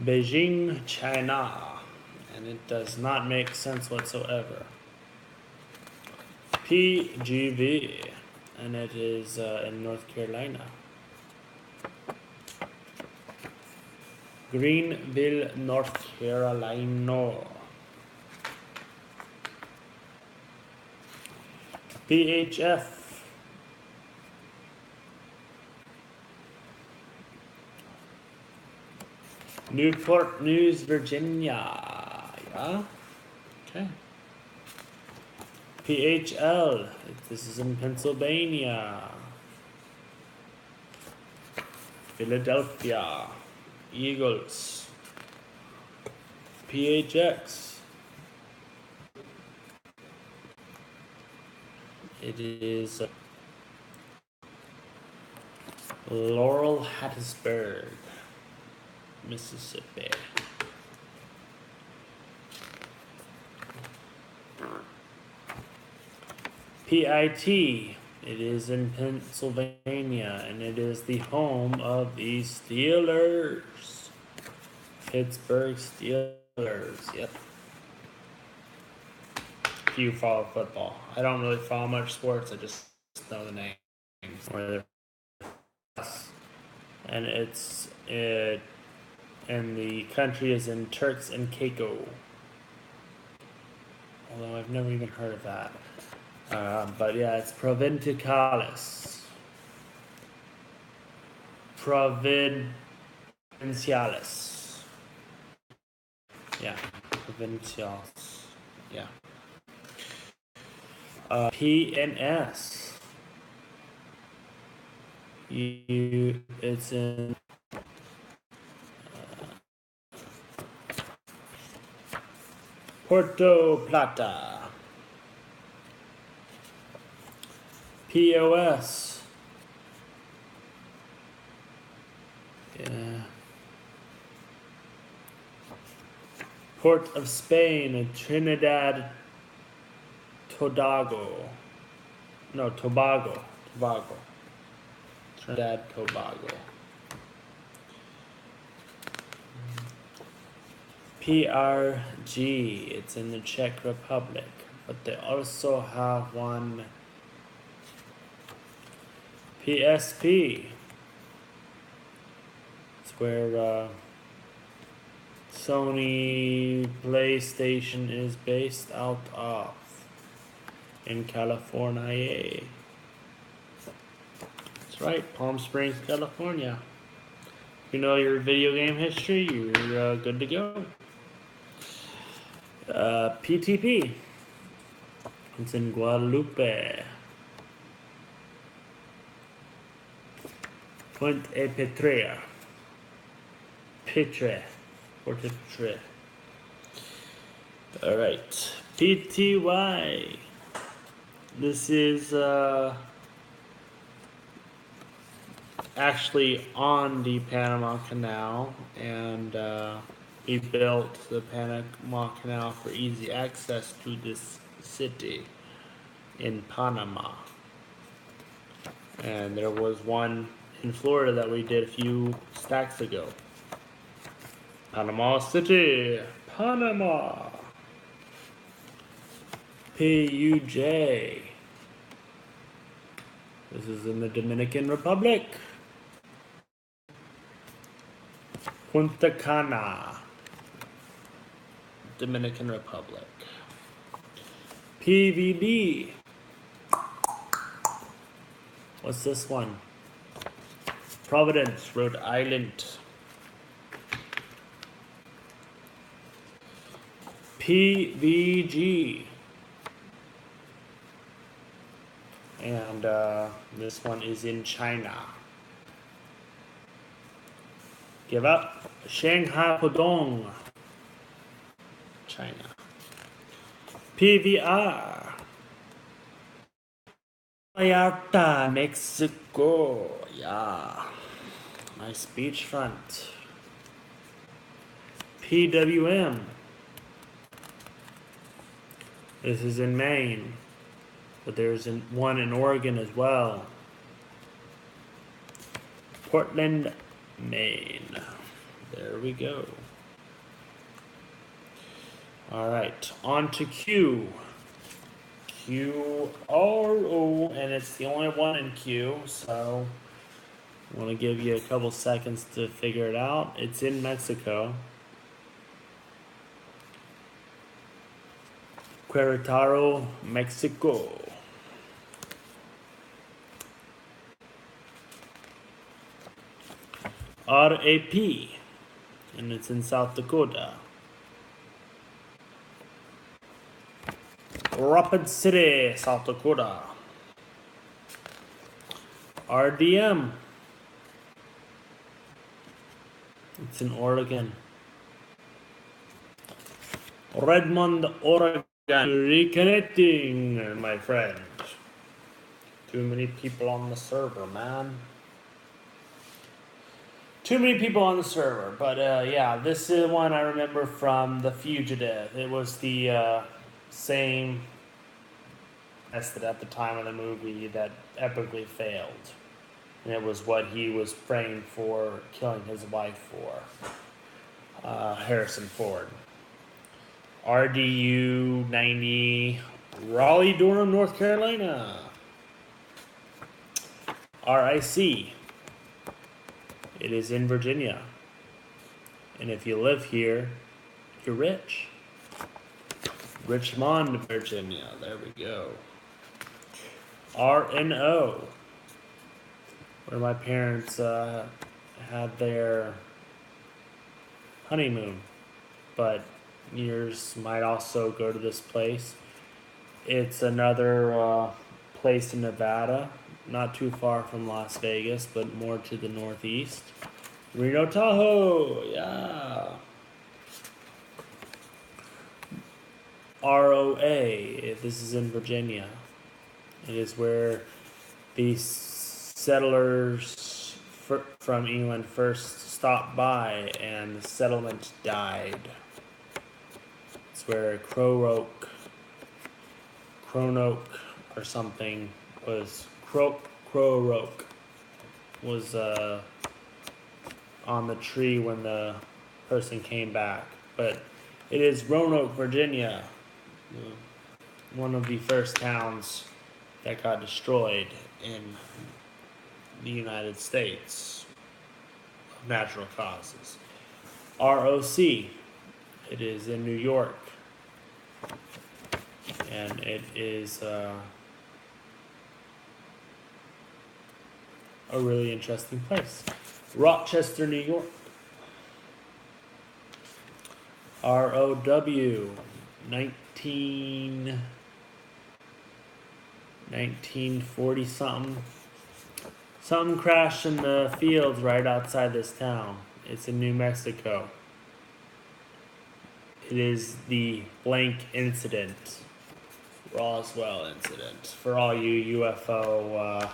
Beijing, China. And it does not make sense whatsoever. PGV. And it is in North Carolina. Greenville, North Carolina. PHF. Newport News, Virginia. Yeah. Okay. PHL. This is in Pennsylvania. Philadelphia Eagles. PHX. It is Laurel, Hattiesburg, Mississippi. PIT. It is in Pennsylvania, and it is the home of the Steelers. Pittsburgh Steelers. Yep. If you follow football, I don't really follow much sports. I just know the names. And and the country is in Turks and Caicos. Although I've never even heard of that. But yeah, it's Provincialis. Provincialis. Yeah, Provincialis. Yeah. PNS. It's in Puerto Plata. POS. Yeah. Port of Spain, Trinidad, Tobago. No, Tobago. Tobago. Trinidad, Tobago. PRG, it's in the Czech Republic. But they also have one PSP. It's where Sony PlayStation is based out of in California. That's right, Palm Springs, California. If you know your video game history, you're good to go. PTP. It's in Guadalupe. Puente Petre. Petre. Puente Petre. Alright. PTY. This is actually on the Panama Canal, and we built the Panama Canal for easy access to this city in Panama. And there was one in Florida that we did a few stacks ago. Panama City, Panama. PUJ. This is in the Dominican Republic. Punta Cana, Dominican Republic. PVD. What's this one? Providence, Rhode Island. PVG. And this one is in China. Give up. Shanghai Pudong, China. PVR. Vallarta, Mexico. Yeah. Nice beachfront. PWM. This is in Maine, but there's one in Oregon as well. Portland, Maine. There we go. All right, on to Q. QRO, and it's the only one in Q, so I want to give you a couple seconds to figure it out. It's in Mexico. Querétaro, Mexico. RAP, and it's in South Dakota. Rapid City, South Dakota. RDM, it's in Oregon. Redmond, Oregon. Reconnecting, my friend. Too many people on the server, man. Too many people on the server. But yeah, this is one I remember from The Fugitive. It was the same method at the time of the movie that epically failed. And it was what he was praying for, killing his wife for. Harrison Ford. RDU 90, Raleigh, Durham, North Carolina. RIC, it is in Virginia. And if you live here, you're rich. Richmond, Virginia. There we go. RNO, where my parents had their honeymoon. But yours might also go to this place. It's another place in Nevada, not too far from Las Vegas, but more to the northeast. Reno Tahoe, yeah. ROA, this is in Virginia. It is where the settlers from England first stopped by and the settlement died. where Cronoke or something was Croak was on the tree when the person came back. But it is Roanoke, Virginia, one of the first towns that got destroyed in the United States of natural causes. ROC, it is in New York, and it is a really interesting place. Rochester, New York. ROW, 1940 something. Something crashed in the fields right outside this town. It's in New Mexico. It is the blank incident. Roswell incident. For all you UFO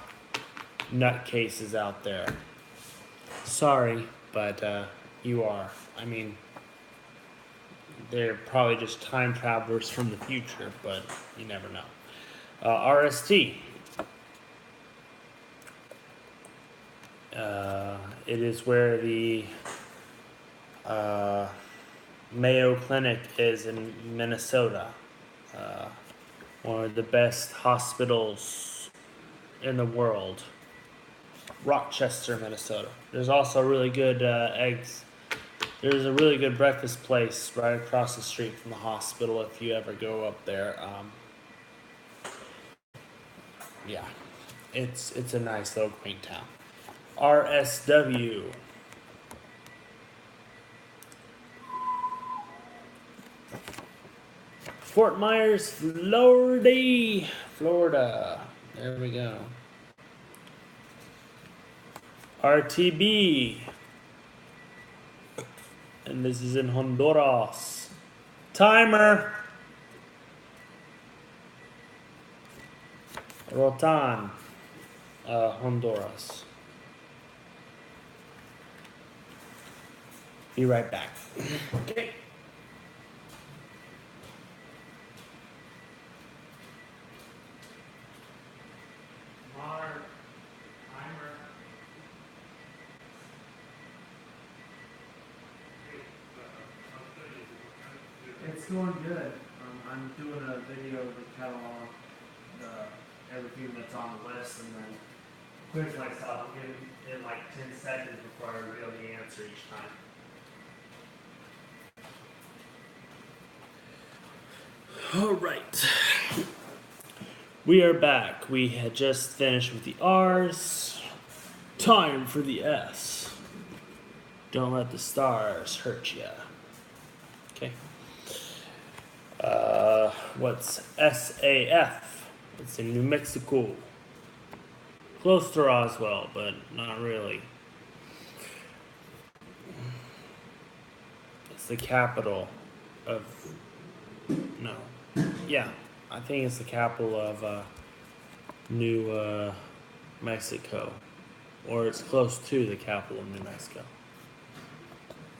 nutcases out there. Sorry, but you are. I mean, they're probably just time travelers from the future, but you never know. RST. It is where the Mayo Clinic is in Minnesota. One of the best hospitals in the world. Rochester, Minnesota. There's also really good eggs. There's a really good breakfast place right across the street from the hospital if you ever go up there. Yeah, it's a nice little quaint town. RSW. Fort Myers, Florida. There we go. RTB. And this is in Honduras. Timer. Rotan, Honduras. Be right back. Okay. It's going good. I'm doing a video of the catalog, everything that's on the list, and then quiz myself in like 10 seconds before I reveal the answer each time. All right. We are back. We had just finished with the R's. Time for the S. Don't let the stars hurt ya. Okay. What's SAF? It's in New Mexico. Close to Roswell, but not really. It's the capital of... No. Yeah, I think it's the capital of New Mexico. Or it's close to the capital of New Mexico.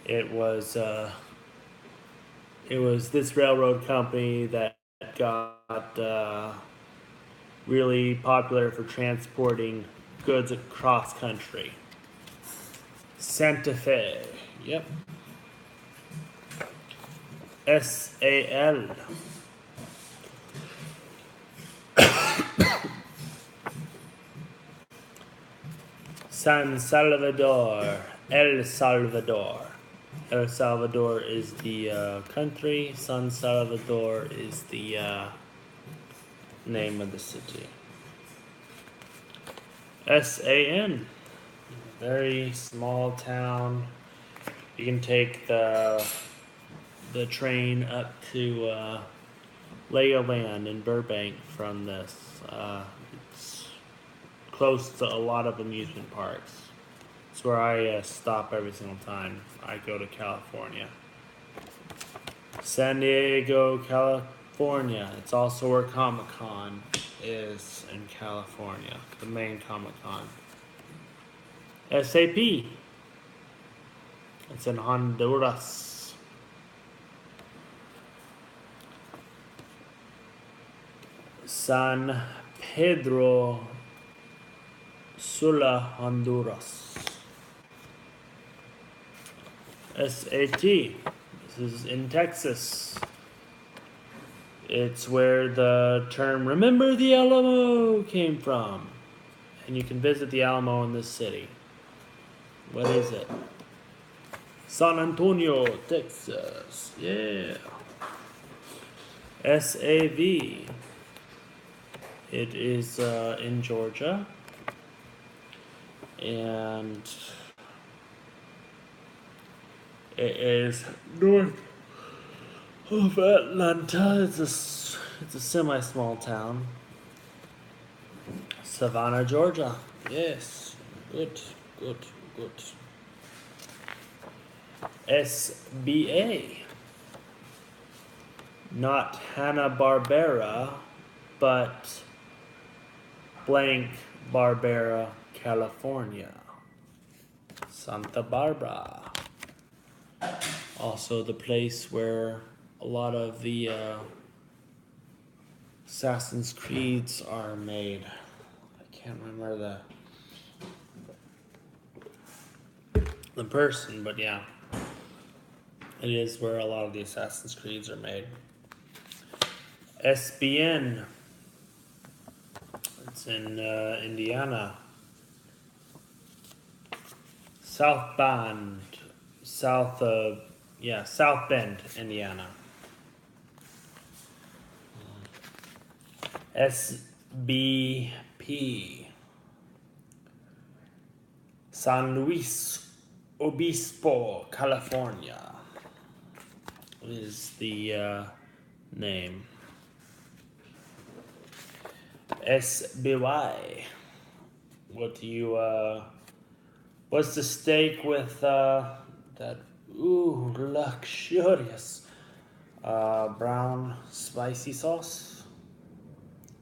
It was this railroad company that got really popular for transporting goods across country. Santa Fe. Yep. SAL. San Salvador. El Salvador. El Salvador is the country. San Salvador is the name of the city. SAN. Very small town. You can take the train up to Legoland in Burbank from this. It's close to a lot of amusement parks. It's where I stop every single time I go to California. San Diego, California. It's also where Comic-Con is in California, the main Comic-Con. SAP. It's in Honduras. San Pedro Sula, Honduras. SAT. This is in Texas. It's where the term "Remember the Alamo" came from. And you can visit the Alamo in this city. What is it? San Antonio, Texas. Yeah. SAV. It is in Georgia. And it is north of Atlanta. It's a semi-small town. Savannah, Georgia. Yes. Good. SBA. Not Hanna-Barbera, but blank Barbera, California. Santa Barbara. Also the place where a lot of the Assassin's Creeds are made. I can't remember the person, but yeah. It is where a lot of the Assassin's Creeds are made. SBN. It's in Indiana. South Bend, Indiana. SBP. San Luis Obispo, California is the name. SBY. What's the steak with that luxurious brown spicy sauce?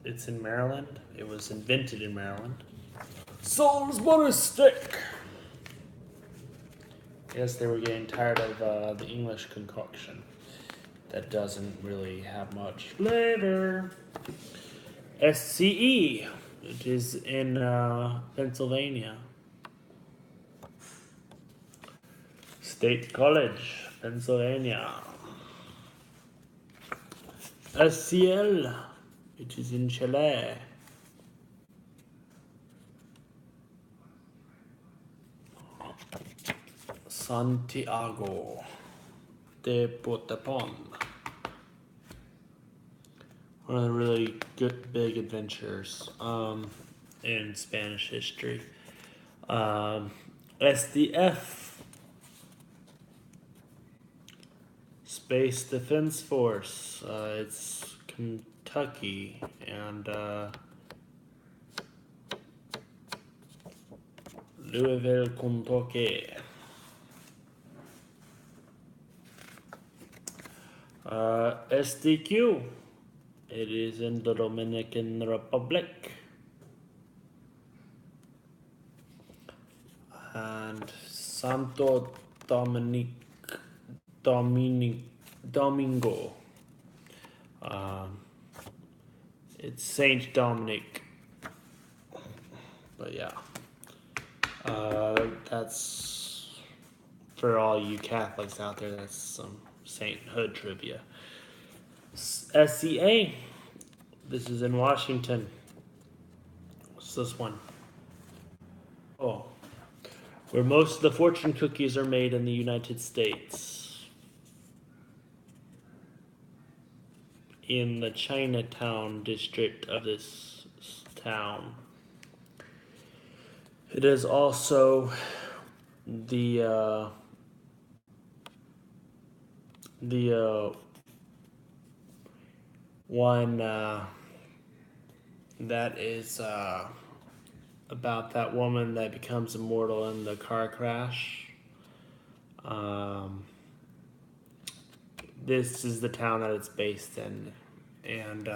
It's in Maryland. It was invented in Maryland. Salisbury steak. Yes, they were getting tired of the English concoction. That doesn't really have much flavor. SCE. It is in Pennsylvania. State College, Pennsylvania. SCL. It is in Chile. Santiago de Potapon. One of the really good big adventures in Spanish history. SDF, Space Defense Force. It's Kentucky and Louisville, Kentucky. SDQ. It is in the Dominican Republic. And Santo Domingo. It's Saint Dominic. But yeah. That's for all you Catholics out there. That's some sainthood trivia. SCA. This is in Washington. What's this one? Oh. Where most of the fortune cookies are made in the United States. In the Chinatown district of this town. It is also the one that is about that woman that becomes immortal in the car crash. This is the town that it's based in. And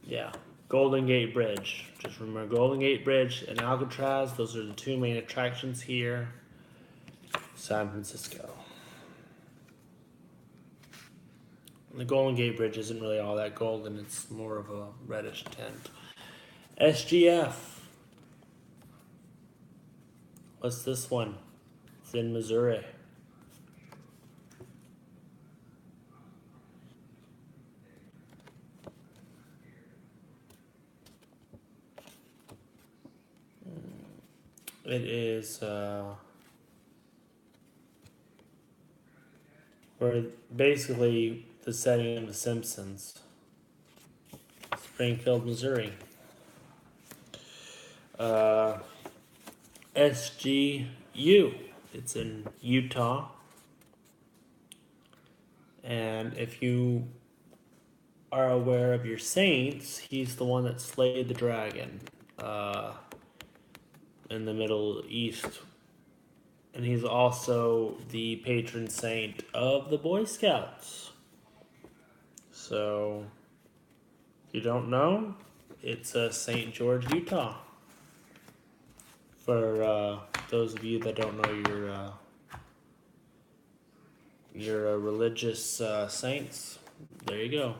yeah, Golden Gate Bridge. Just remember Golden Gate Bridge and Alcatraz. Those are the two main attractions here. San Francisco. The Golden Gate Bridge isn't really all that golden, it's more of a reddish tint. SGF. What's this one? It's in Missouri. It is where basically the setting of The Simpsons. Springfield, Missouri. SGU. It's in Utah. And if you are aware of your saints, he's the one that slayed the dragon in the Middle East. And he's also the patron saint of the Boy Scouts. So, if you don't know, it's St. George, Utah. For those of you that don't know your religious saints, there you go.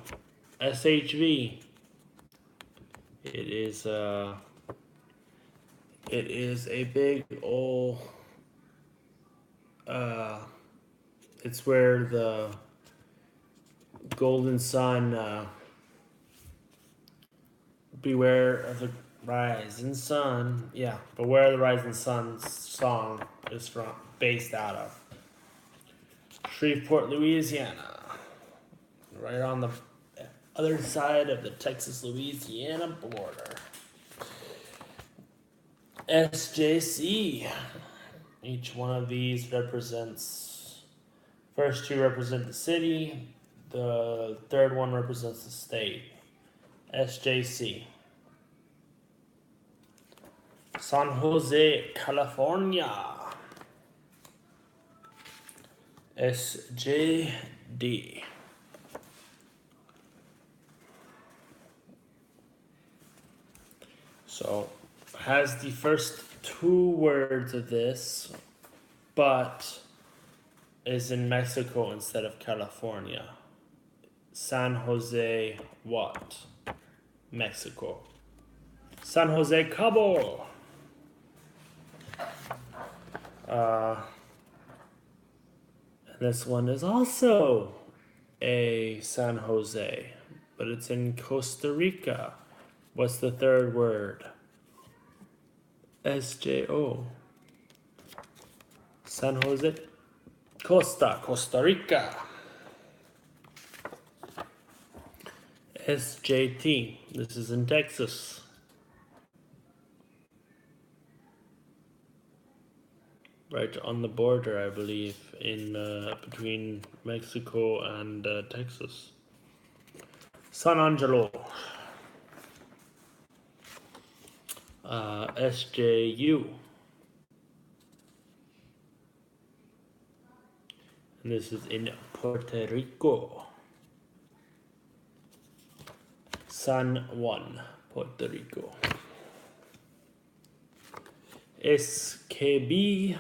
SHV. It is a big old. It's where the golden sun. Beware of the rising sun. Yeah, beware the rising sun song is based out of Shreveport, Louisiana. Right on the other side of the Texas-Louisiana border. SJC. Each one of these represents, first two represent the city, the third one represents the state. SJC. San Jose, California. SJD. So, has the first two words of this, but is in Mexico instead of California. San Jose, what? Mexico. San Jose Cabo. This one is also a San Jose, but it's in Costa Rica. What's the third word? SJO. San Jose, Costa Rica. SJT. This is in Texas. Right on the border, I believe, in between Mexico and Texas. San Angelo. SJU. And this is in Puerto Rico. San Juan, Puerto Rico. SKB.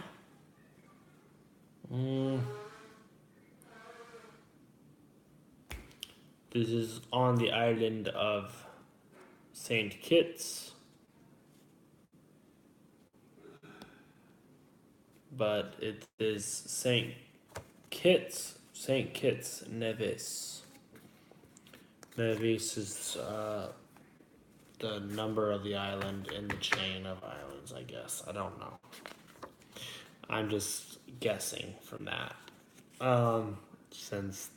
This is on the island of St. Kitts. But it is St. Kitts Nevis. Nevis is the number of the island in the chain of islands, I guess. I don't know. I'm just guessing from that. Since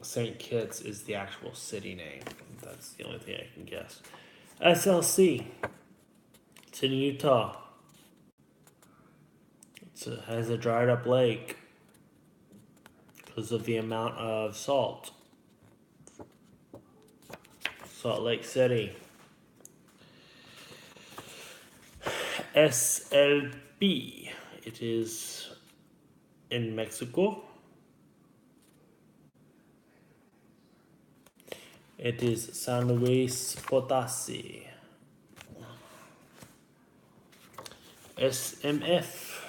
St. Kitts is the actual city name. That's the only thing I can guess. SLC. It's in Utah. It has a dried up lake because of the amount of salt. Salt Lake City. SLP. It is in Mexico. It is San Luis Potosí. SMF.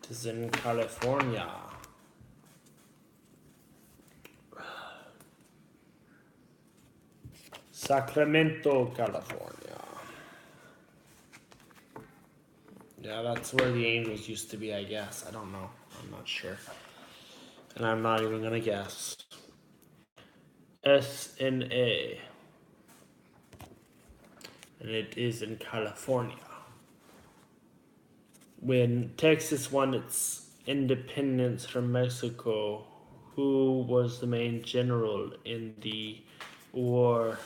It is in California. Sacramento, California. Yeah, that's where the Angels used to be, I guess. I don't know. I'm not sure. And I'm not even going to guess. SNA. And it is in California. When Texas won its independence from Mexico, who was the main general in the war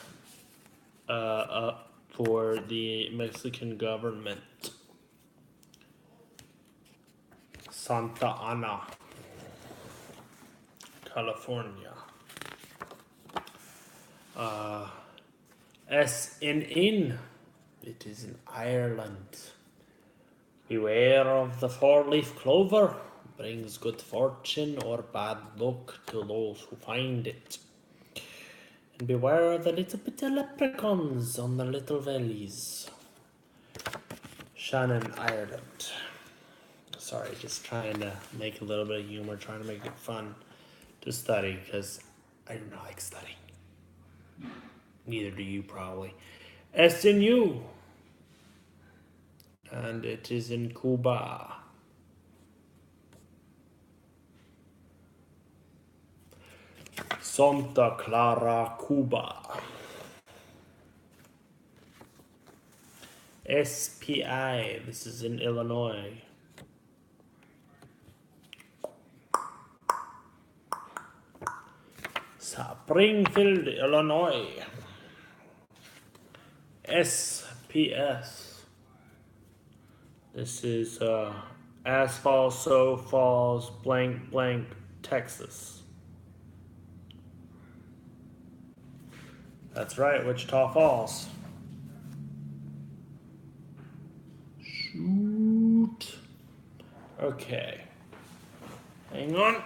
for the Mexican government? Santa Ana, California. SNN. It is in Ireland. Beware of the four-leaf clover. Brings good fortune or bad luck to those who find it. And beware of the little bit of leprechauns on the little valleys. Shannon, Ireland. Sorry, just trying to make a little bit of humor, trying to make it fun to study, because I do not like studying. Neither do you, probably. SNU. And it is in Cuba. Santa Clara, Cuba. SPI. This is in Illinois. Springfield, Illinois. SPS. This is Asphalt So Falls blank blank Texas. That's right, Wichita Falls. Shoot. Okay. Hang on.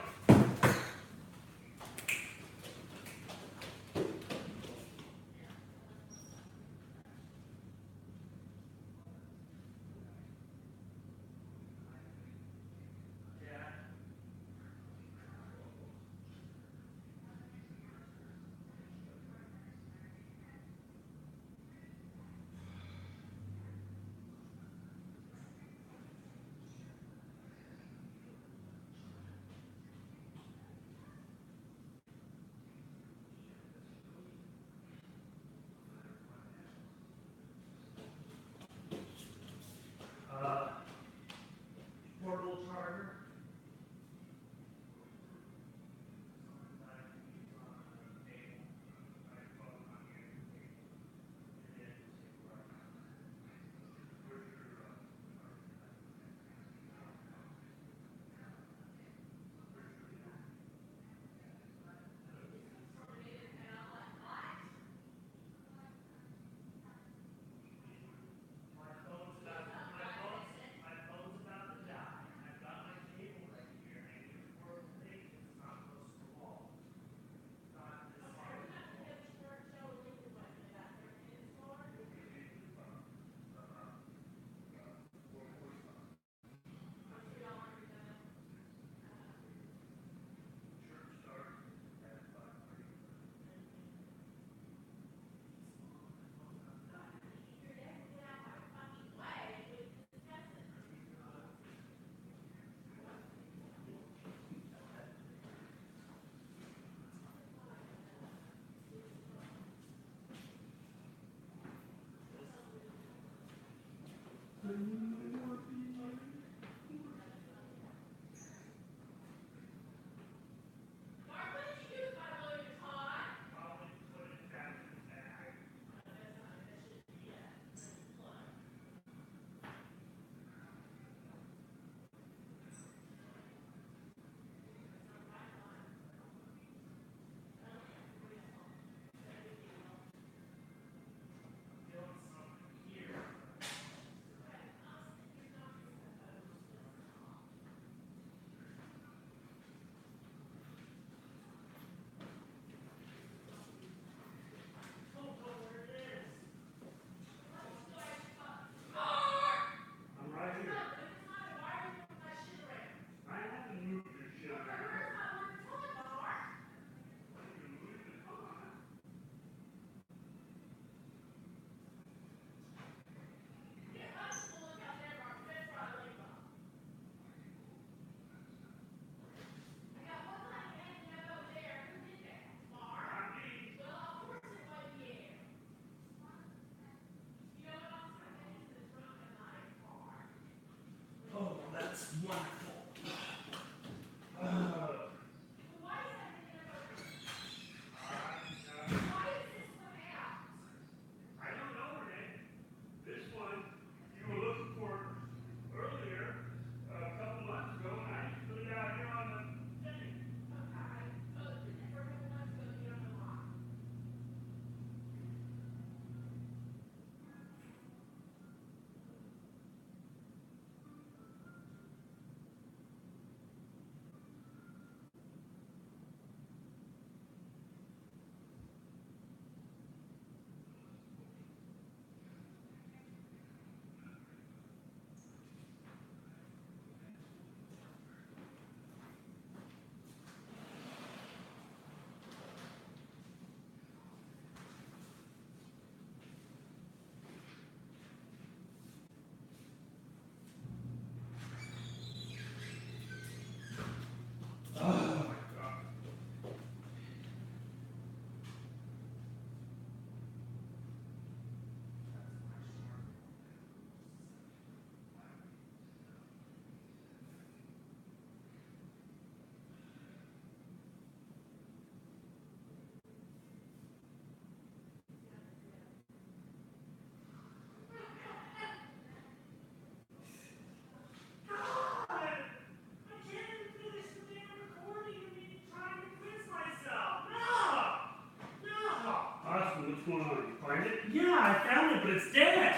Did you find it? Yeah, I found it, but it's dead.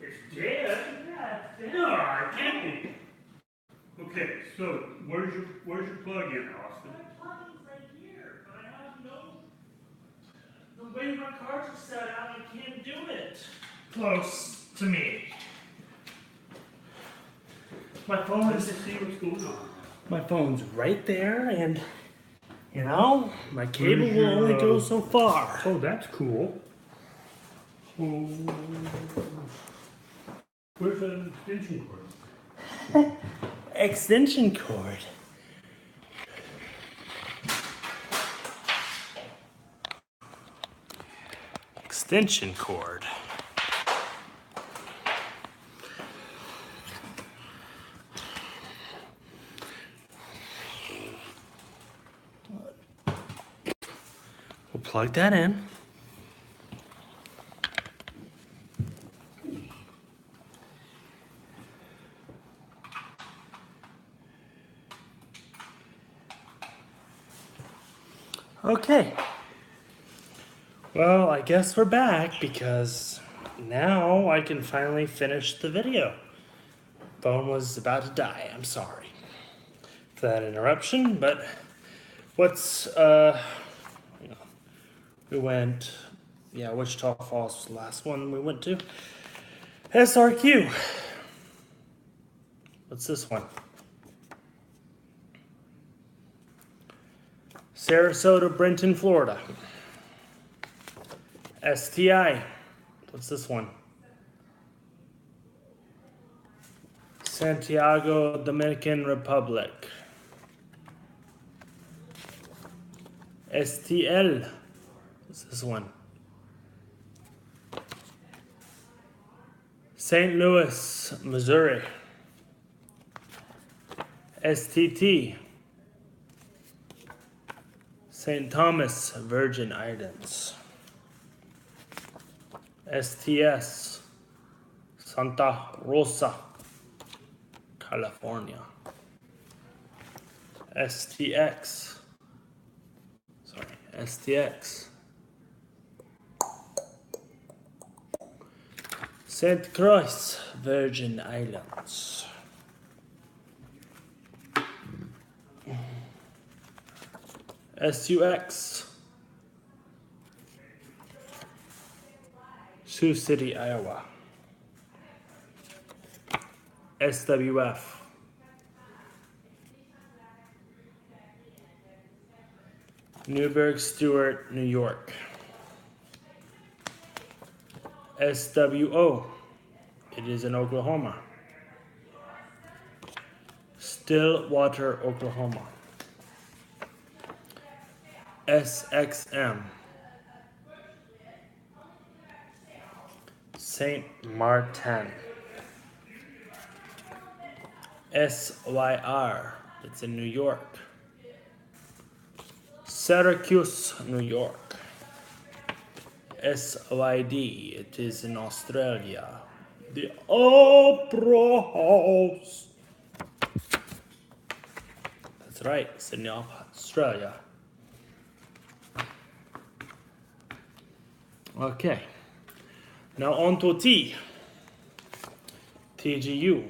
It's dead. Yeah, it's dead. No, it can't be. Okay, so where's your plug-in, Austin? My plugins right here, but I have no. The way my cards are set out, I can't do it. Close to me. My phone Let's is. just see what's going on. My phone's right there, and you know, my cable Where's will your, only go so far. Oh, that's cool. Oh, where's the extension cord? Extension cord. Extension cord. We'll plug that in. Okay. Well, I guess we're back because now I can finally finish the video. Phone was about to die. I'm sorry for that interruption, but what's you know, we went, yeah, Wichita Falls was the last one we went to. SRQ. What's this one? Sarasota, Brenton, Florida. STI. What's this one? Santiago, Dominican Republic. STL. What's this one? St. Louis, Missouri. STT. St. Thomas, Virgin Islands. STS. Santa Rosa, California. STX. St. Croix, Virgin Islands. SUX. Sioux City, Iowa. SWF. Newburgh, Stewart, New York. SWO. It is in Oklahoma. Stillwater, Oklahoma. SXM. Saint Martin. SYR. It's in New York. Syracuse, New York. SYD. It is in Australia. The Opera House. That's right, it's in Australia. Okay. Now on to T. TGU.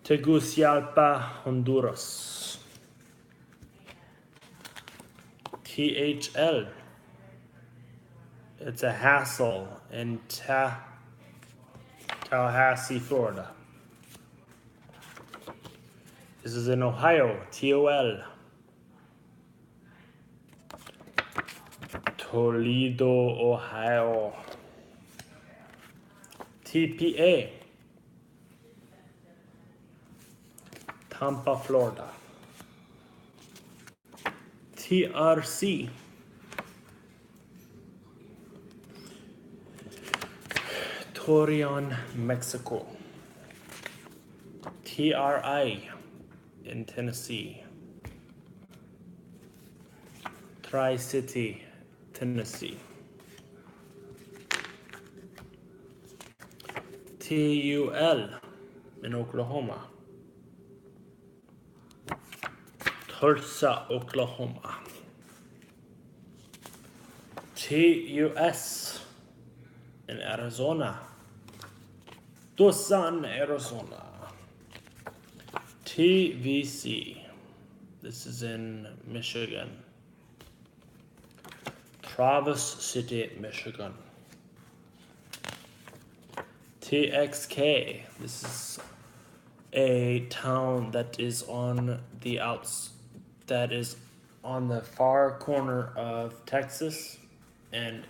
Tegucigalpa, Honduras. THL. It's a hassle in Tallahassee, Florida. This is in Ohio. TOL. Toledo, Ohio. TPA. Tampa, Florida. TRC. Torreon, Mexico. TRI in Tennessee. Tri-City, Tennessee. TUL in Oklahoma. Tulsa, Oklahoma. TUS in Arizona. Tucson, Arizona. TVC. This is in Michigan. Traverse City, Michigan. TXK. This is a town that is on the far corner of Texas, and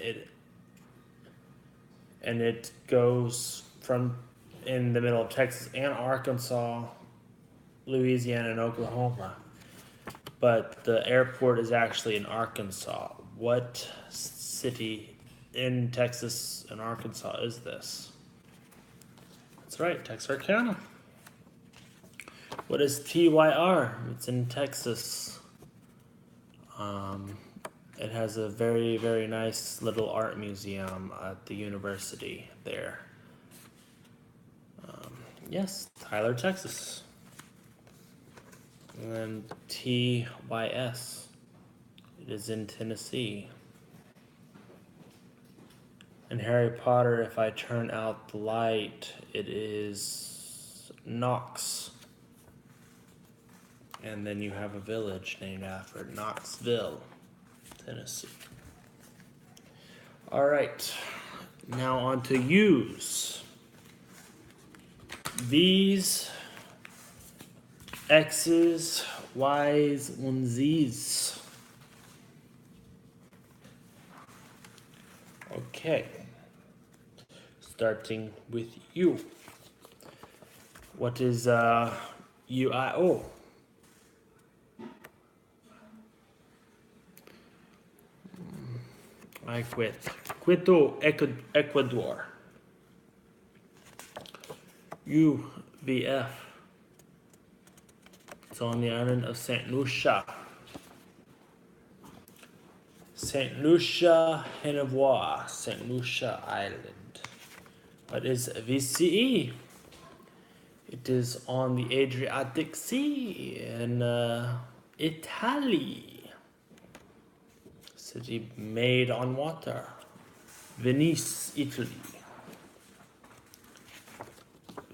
it goes from in the middle of Texas and Arkansas, Louisiana, and Oklahoma. But the airport is actually in Arkansas. What city in Texas and Arkansas is this? That's right, Texarkana. What is TYR? It's in Texas. It has a very, very nice little art museum at the university there. Yes, Tyler, Texas. And then TYS. It is in Tennessee. In Harry Potter, if I turn out the light, it is Knox. And then you have a village named after it, Knoxville, Tennessee. All right, now on to U's. V's, X's, Y's, and Z's. Okay, starting with U. What is UIO? I quit. Quito, Ecuador. UVF. It's on the island of St. Lucia. St. Lucia, Genevois, St. Lucia Island. What is VCE? It is on the Adriatic Sea in Italy. City made on water. Venice, Italy.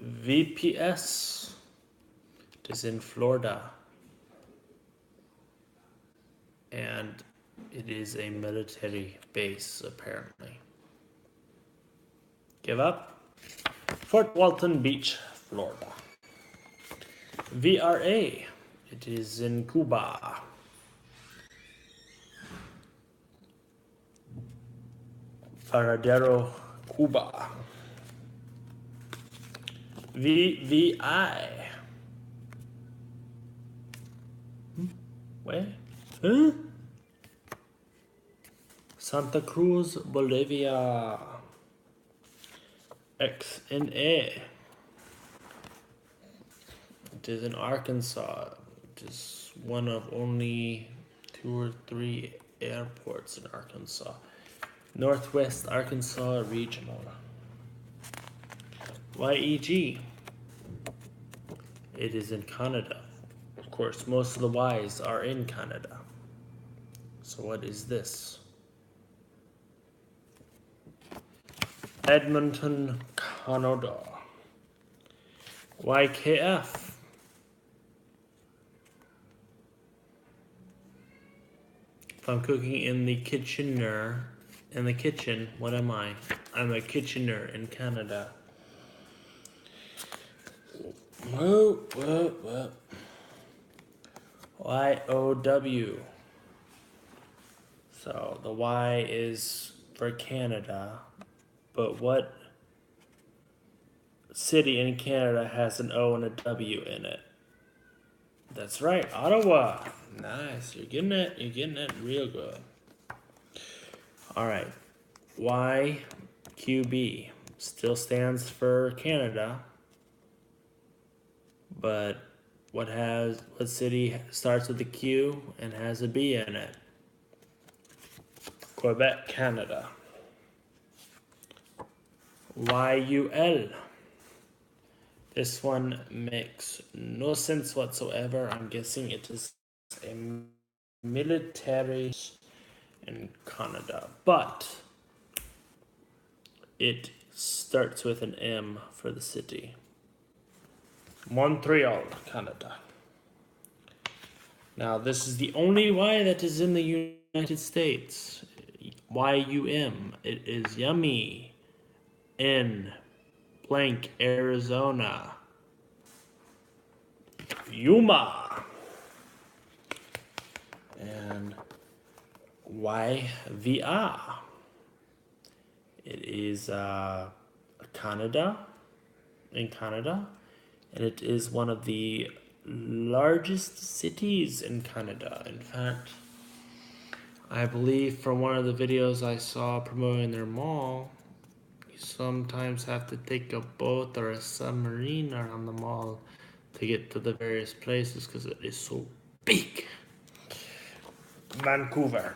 VPS. It is in Florida. And it is a military base, apparently. Give up. Fort Walton Beach, Florida. VRA. It is in Cuba. Varadero, Cuba. VVI. Where? Huh? Santa Cruz, Bolivia. XNA. It is in Arkansas. It is one of only 2 or 3 airports in Arkansas. Northwest Arkansas Regional. YEG. It is in Canada. Of course, most of the Y's are in Canada. So what is this? Edmonton, Canada. YKF. If I'm cooking in the kitchen, what am I? I'm a kitchener in Canada. Whoa. YOW. So the Y is for Canada, but what city in Canada has an O and a W in it? That's right, Ottawa. Nice, you're getting it real good. All right, YQB still stands for Canada, but what city starts with a Q and has a B in it? Quebec, Canada. YUL. This one makes no sense whatsoever. I'm guessing it is a military in Canada, but it starts with an M for the city. Montreal, Canada. Now, this is the only Y that is in the United States. YUM. It is yummy in blank, Arizona. Yuma. And YVR. It is Canada, in Canada, and it is one of the largest cities in Canada. In fact, I believe from one of the videos I saw promoting their mall, you sometimes have to take a boat or a submarine around the mall to get to the various places because it is so big. Vancouver.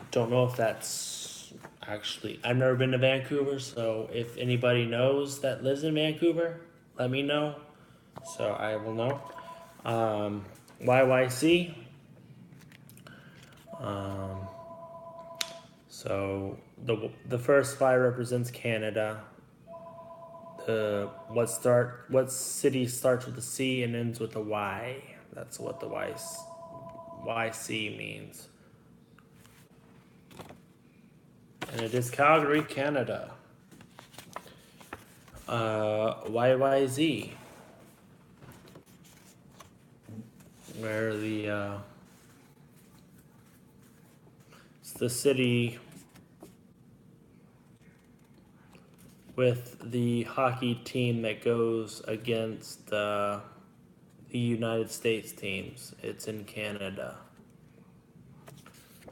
Don't know if that's actually, I've never been to Vancouver, so if anybody knows that lives in Vancouver, let me know so I will know. YYC. So the first Y represents Canada. What city starts with a C and ends with a Y? That's what the YC means. And it is Calgary, Canada. YYZ. Where it's the city with the hockey team that goes against the United States teams. It's in Canada.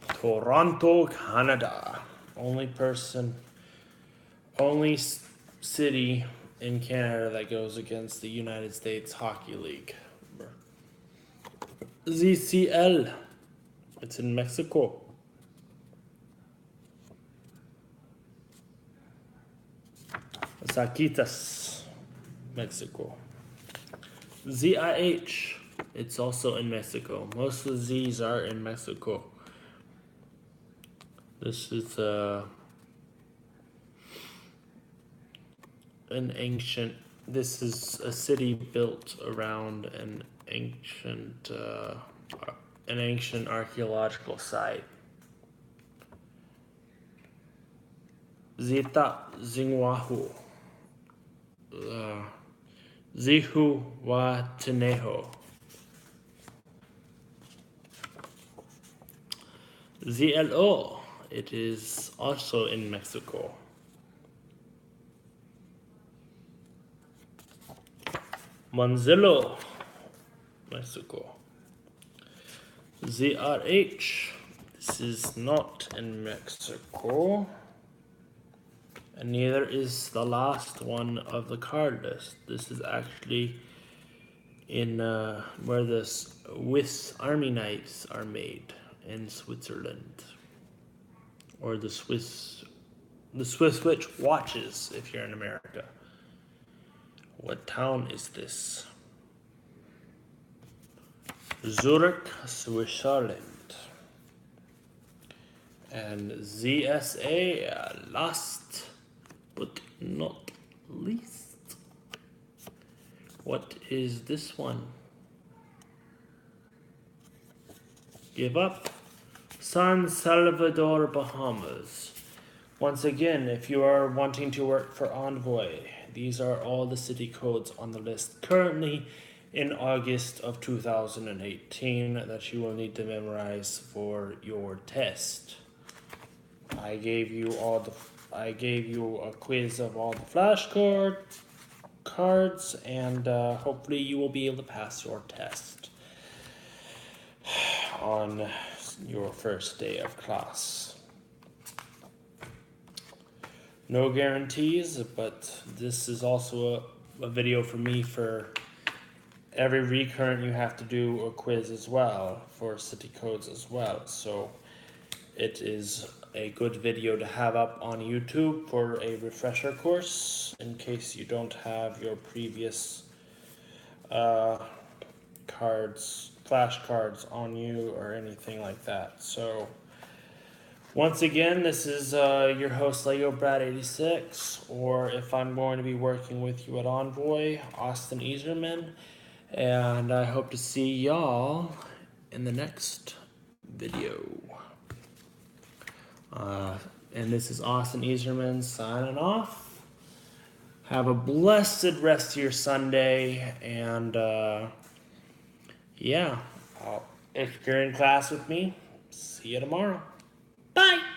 Toronto, Canada. Only city in Canada that goes against the United States Hockey League. ZCL. It's in Mexico. Zaquitas, Mexico. ZIH. It's also in Mexico. Most of the Z's are in Mexico. This is this is a city built around an ancient archaeological site. Zita Zingwahu. Zihu wa Tenejo. ZLO. It is also in Mexico. Manzillo, Mexico. ZRH. This is not in Mexico. And neither is the last one of the card list. This is actually in where the Swiss Army knives are made in Switzerland. Or the Swiss watches if you're in America. What town is this? Zurich, Switzerland. And ZSA, last but not least. What is this one? Give up. San Salvador, Bahamas. Once again, if you are wanting to work for Envoy, these are all the city codes on the list currently in August of 2018 that you will need to memorize for your test. I gave you a quiz of all the flashcards, and hopefully you will be able to pass your test on your first day of class. No guarantees, but this is also a video for me for every recurrent you have to do a quiz as well for city codes as well. So it is a good video to have up on YouTube for a refresher course in case you don't have your previous flashcards on you or anything like that. So once again, this is your host Lego Brad 86, or if I'm going to be working with you at Envoy, Austin Easerman, and I hope to see y'all in the next video. And this is Austin Easerman signing off. Have a blessed rest of your Sunday, and yeah, if you're in class with me, see you tomorrow. Bye!